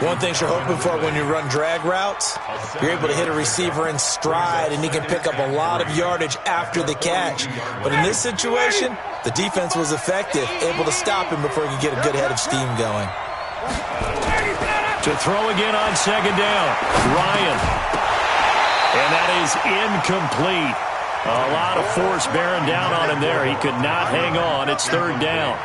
One thing you're hoping for when you run drag routes, you're able to hit a receiver in stride, and he can pick up a lot of yardage after the catch. But in this situation, the defense was effective, able to stop him before he could get a good head of steam going. To throw again on second down, Ryan. And that is incomplete. A lot of force bearing down on him there. He could not hang on. It's 3rd down.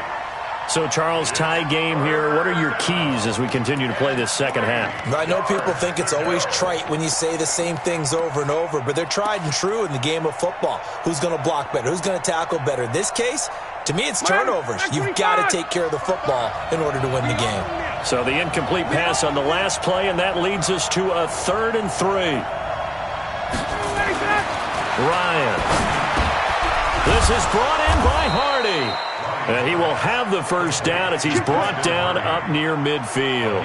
So, Charles, tie game here. What are your keys as we continue to play this second half? I know people think it's always trite when you say the same things over and over, but they're tried and true in the game of football. Who's going to block better? Who's going to tackle better? In this case, to me, it's turnovers. You've got to take care of the football in order to win the game. So the incomplete pass on the last play, and that leads us to a 3rd and 3. Ryan. This is brought in by Hardy. And he will have the first down as he's brought down up near midfield.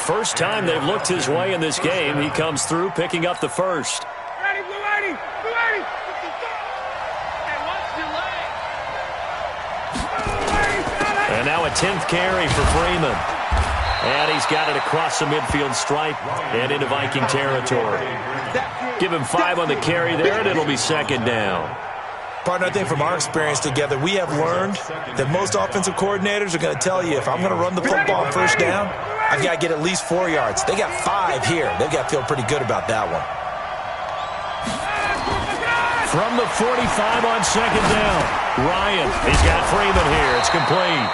First time they've looked his way in this game. He comes through picking up the first. And now a 10th carry for Freeman. And he's got it across the midfield stripe and into Viking territory. Give him 5 on the carry there, and it'll be second down. Partner, I think from our experience together, we have learned that most offensive coordinators are going to tell you, if I'm going to run the football on first down, I've got to get at least 4 yards. They got 5 here. They've got to feel pretty good about that one. From the 45 on second down, Ryan. He's got Freeman here. It's complete.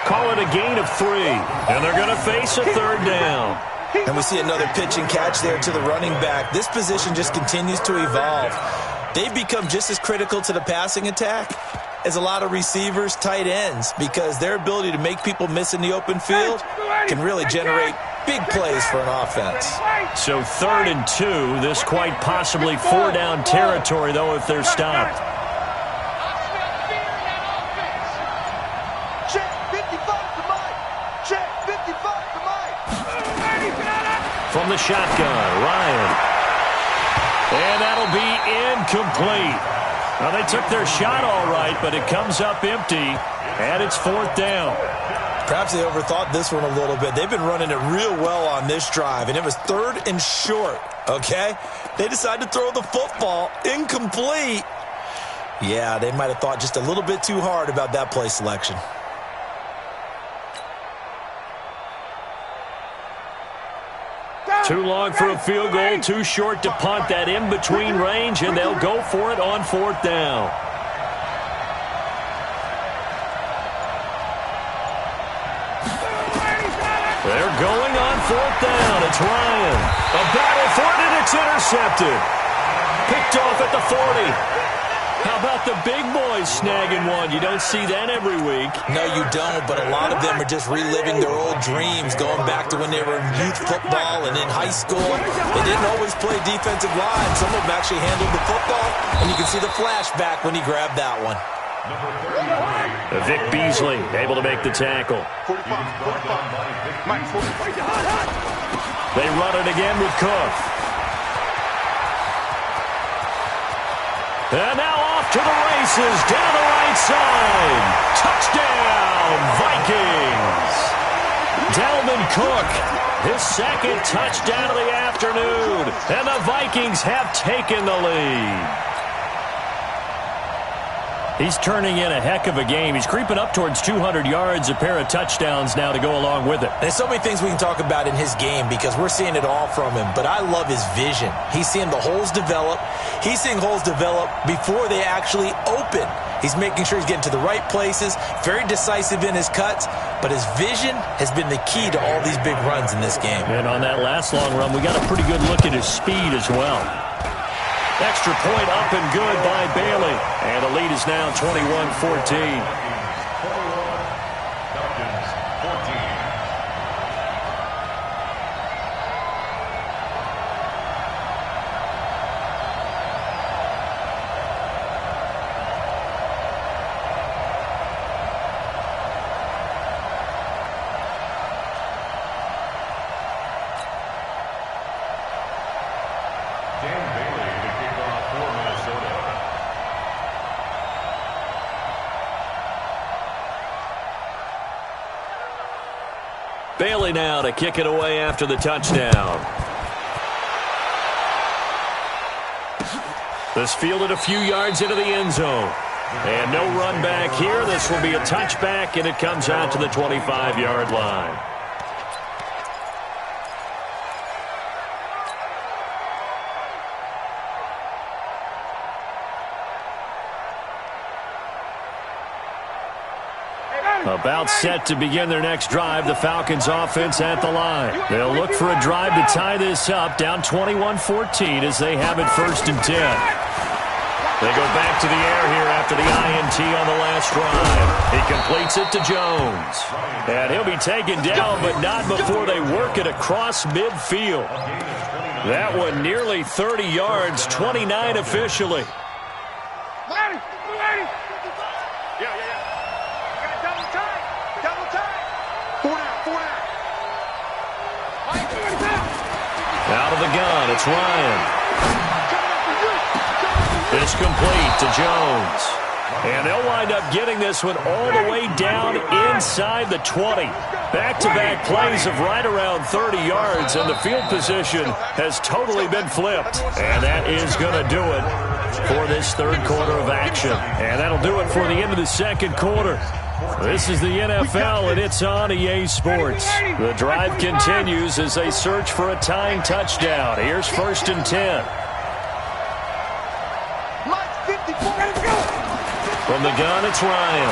Call it a gain of 3, and they're going to face a 3rd down. And we see another pitch and catch there to the running back. This position just continues to evolve. They've become just as critical to the passing attack as a lot of receivers, tight ends, because their ability to make people miss in the open field can really generate big plays for an offense. So 3rd and 2, this quite possibly 4-down territory, though, if they're stopped. Check 55 to Mike. Check 55 to Mike. From the shotgun, Ryan. And that'll be incomplete. Now, they took their shot all right, but it comes up empty, and it's 4th down. Perhaps they overthought this one a little bit. They've been running it real well on this drive, and it was 3rd and short, okay? They decided to throw the football incomplete. Yeah, they might have thought just a little bit too hard about that play selection. Too long for a field goal, too short to punt. That in-between range, and they'll go for it on 4th down. They're going on 4th down. It's Ryan. A battle for it, and it's intercepted. Picked off at the 40. How about the big boys snagging one? You don't see that every week. No, you don't, but a lot of them are just reliving their old dreams, going back to when they were in youth football and in high school. They didn't always play defensive line. Some of them actually handled the football, and you can see the flashback when he grabbed that one. Vic Beasley able to make the tackle. 45. Mike, 45. They run it again with Cook. And now off to the races, down the right side. Touchdown, Vikings. Dalvin Cook, his second touchdown of the afternoon. And the Vikings have taken the lead. He's turning in a heck of a game. He's creeping up towards 200 yards, a pair of touchdowns now to go along with it. There's so many things we can talk about in his game because we're seeing it all from him. But I love his vision. He's seeing the holes develop. He's seeing holes develop before they actually open. He's making sure he's getting to the right places, very decisive in his cuts. But his vision has been the key to all these big runs in this game. And on that last long run, we got a pretty good look at his speed as well. Extra point up and good by Bailey. And the lead is now 21-14. Bailey now to kick it away after the touchdown. This fielded a few yards into the end zone. And no run back here. This will be a touchback, and it comes out to the 25-yard line. About set to begin their next drive, the Falcons offense at the line. They'll look for a drive to tie this up, down 21-14 as they have it 1st and 10. They go back to the air here after the INT on the last drive. He completes it to Jones. And he'll be taken down, but not before they work it across midfield. That one nearly 30 yards, 29 officially. Out of the gun, it's Ryan. It's complete to Jones. And they'll wind up getting this one all the way down inside the 20. Back-to-back plays of right around 30 yards, and the field position has totally been flipped. And that is going to do it for this third quarter of action. And that'll do it for the end of the second quarter. This is the NFL, and it's on EA Sports. The drive continues as they search for a tying touchdown. Here's 1st and 10. From the gun, it's Ryan.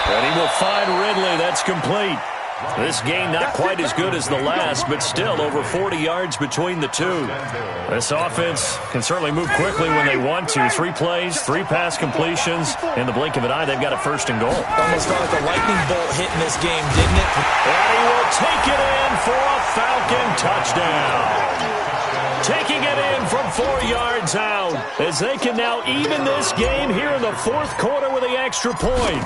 And he will find Ridley. That's complete. This game not quite as good as the last, but still over 40 yards between the two. This offense can certainly move quickly when they want to. 3 plays, 3 pass completions. In the blink of an eye, they've got a 1st and goal. Almost felt like a lightning bolt hitting this game, didn't it? And he will take it in for a Falcon touchdown. Taking it in from 4 yards out as they can now even this game here in the 4th quarter with the extra point.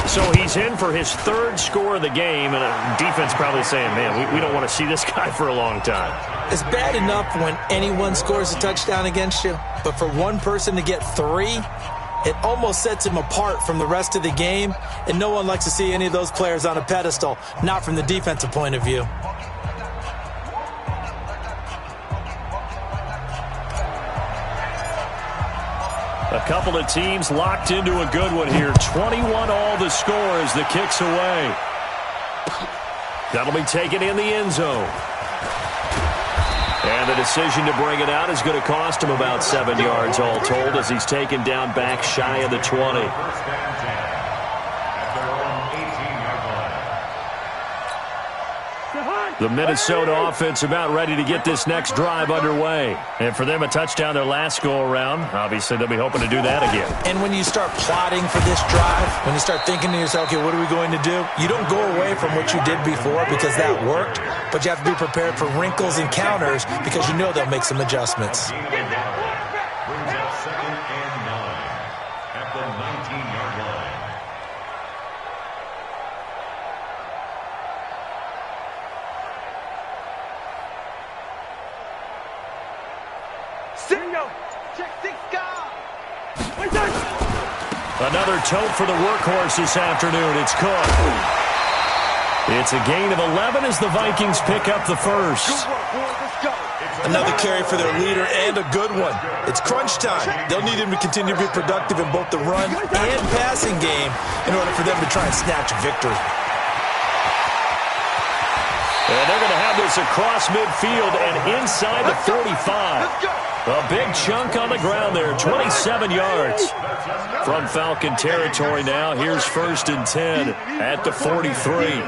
So he's in for his 3rd score of the game, and defense probably saying, man, we don't want to see this guy for a long time. It's bad enough when anyone scores a touchdown against you, but for one person to get 3, it almost sets him apart from the rest of the game, and no one likes to see any of those players on a pedestal, not from the defensive point of view. A couple of teams locked into a good one here. 21 all the score as the kick's away. That'll be taken in the end zone. And the decision to bring it out is going to cost him about 7 yards all told as he's taken down back shy of the 20. The Minnesota offense about ready to get this next drive underway. And for them, a touchdown their last go-around. Obviously, they'll be hoping to do that again. And when you start plotting for this drive, when you start thinking to yourself, okay, what are we going to do? You don't go away from what you did before because that worked, but you have to be prepared for wrinkles and counters because you know they'll make some adjustments. Brings up 2nd and 9 at the 19-yard line. check 6 guys. Another tote for the workhorse this afternoon. It's Cook. It's a gain of 11 as the Vikings pick up the first. Good work, boys. Let's go. Another carry for their leader and a good one. It's crunch time. They'll need him to continue to be productive in both the run and passing game in order for them to try and snatch a victory. And they're going to have this across midfield and inside the 45. A big chunk on the ground there, 27 yards. From Falcon territory now, here's 1st and 10 at the 43.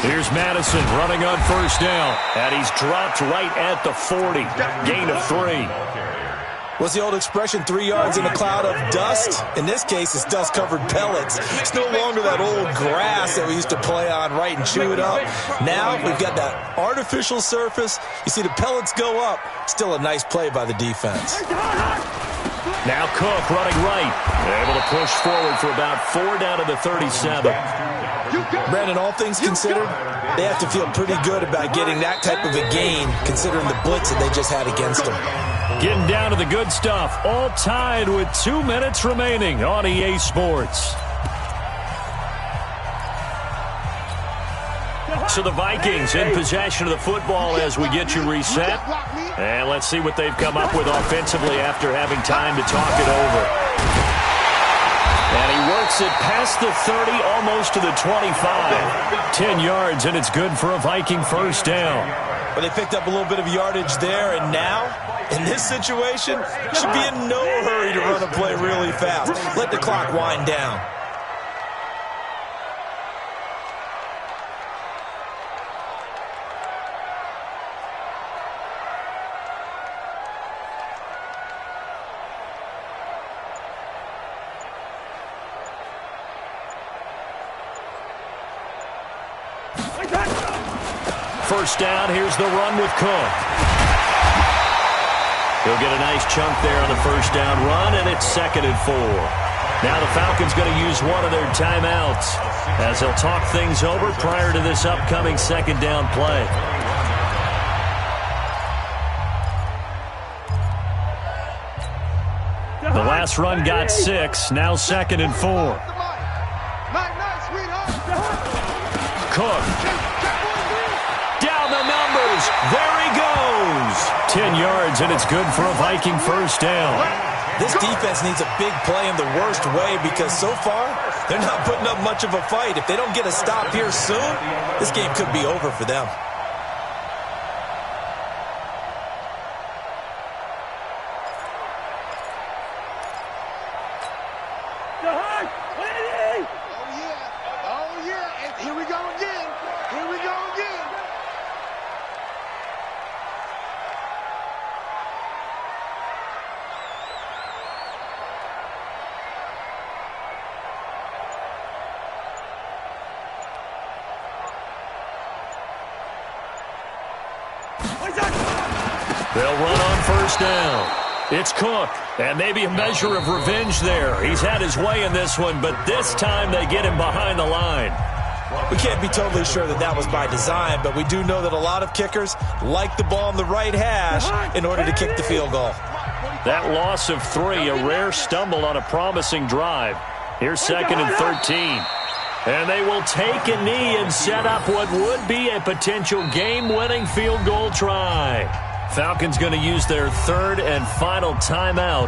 Here's Madison running on 1st down, and he's dropped right at the 40. Gain of 3. What's the old expression, 3 yards in a cloud of dust? In this case, it's dust-covered pellets. It's no longer that old grass that we used to play on, right, and chew it up. Now we've got that artificial surface. You see the pellets go up. Still a nice play by the defense. Now Cook running right. Able to push forward for about 4 down to the 37. Brandon, all things considered, they have to feel pretty good about getting that type of a gain, considering the blitz that they just had against them. Getting down to the good stuff, all tied with 2 minutes remaining on EA Sports. So the Vikings in possession of the football as we get you reset. And let's see what they've come up with offensively after having time to talk it over. And he works it past the 30, almost to the 25. 10 yards, and it's good for a Viking 1st down. Well, they picked up a little bit of yardage there, and now, in this situation, should be in no hurry to run a play really fast. Let the clock wind down. First down, here's the run with Cook. He'll get a nice chunk there on the 1st down run, and it's 2nd and 4. Now the Falcons going to use one of their timeouts as they'll talk things over prior to this upcoming 2nd down play. The last run got 6, now 2nd and 4. Cook. Down the numbers. There he goes. 10 yards, and it's good for a Viking 1st down. This defense needs a big play in the worst way because so far, they're not putting up much of a fight. If they don't get a stop here soon, this game could be over for them. They'll run on 1st down. It's Cook, and maybe a measure of revenge there. He's had his way in this one, but this time they get him behind the line. We can't be totally sure that that was by design, but we do know that a lot of kickers like the ball on the right hash in order to kick the field goal. That loss of 3, a rare stumble on a promising drive. Here's 2nd and 13. And they will take a knee and set up what would be a potential game-winning field goal try. Falcons going to use their 3rd and final timeout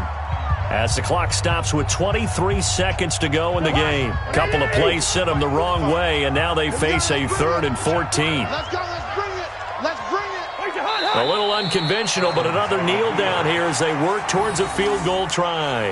as the clock stops with 23 seconds to go in the game. Couple of plays sent them the wrong way, and now they face a 3rd and 14. Let's go. Let's bring it. Let's bring it. A little unconventional, but another kneel down here as they work towards a field goal try.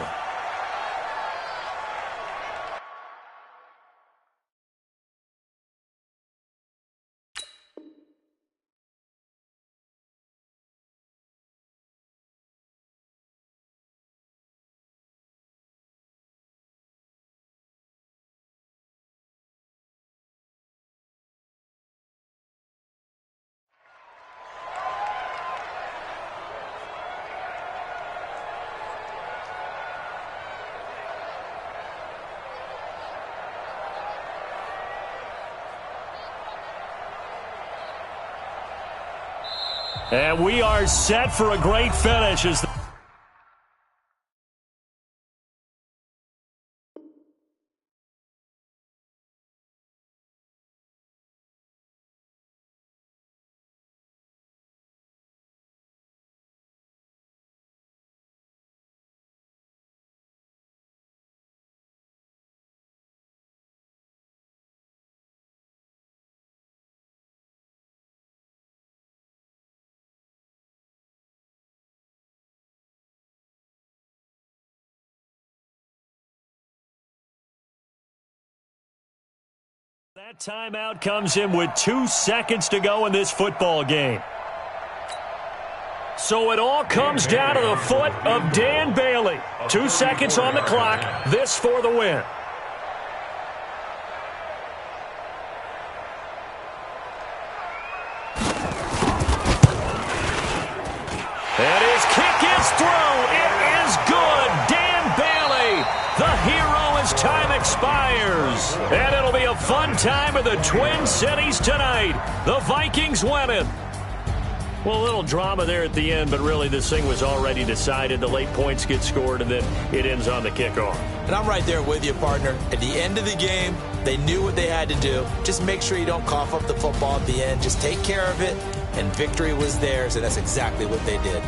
And we are set for a great finish as that timeout comes in with 2 seconds to go in this football game. So it all comes down to the foot of Dan Bailey. 2 seconds on the clock. This for the win. And his kick is through. It is good. Dan Bailey, the hero as time expires. And it'll be a fun time in the Twin Cities tonight. The Vikings winning. Well, a little drama there at the end, but really this thing was already decided. The late points get scored, and then it ends on the kickoff. And I'm right there with you, partner. At the end of the game, they knew what they had to do. Just make sure you don't cough up the football at the end. Just take care of it, and victory was theirs, and that's exactly what they did.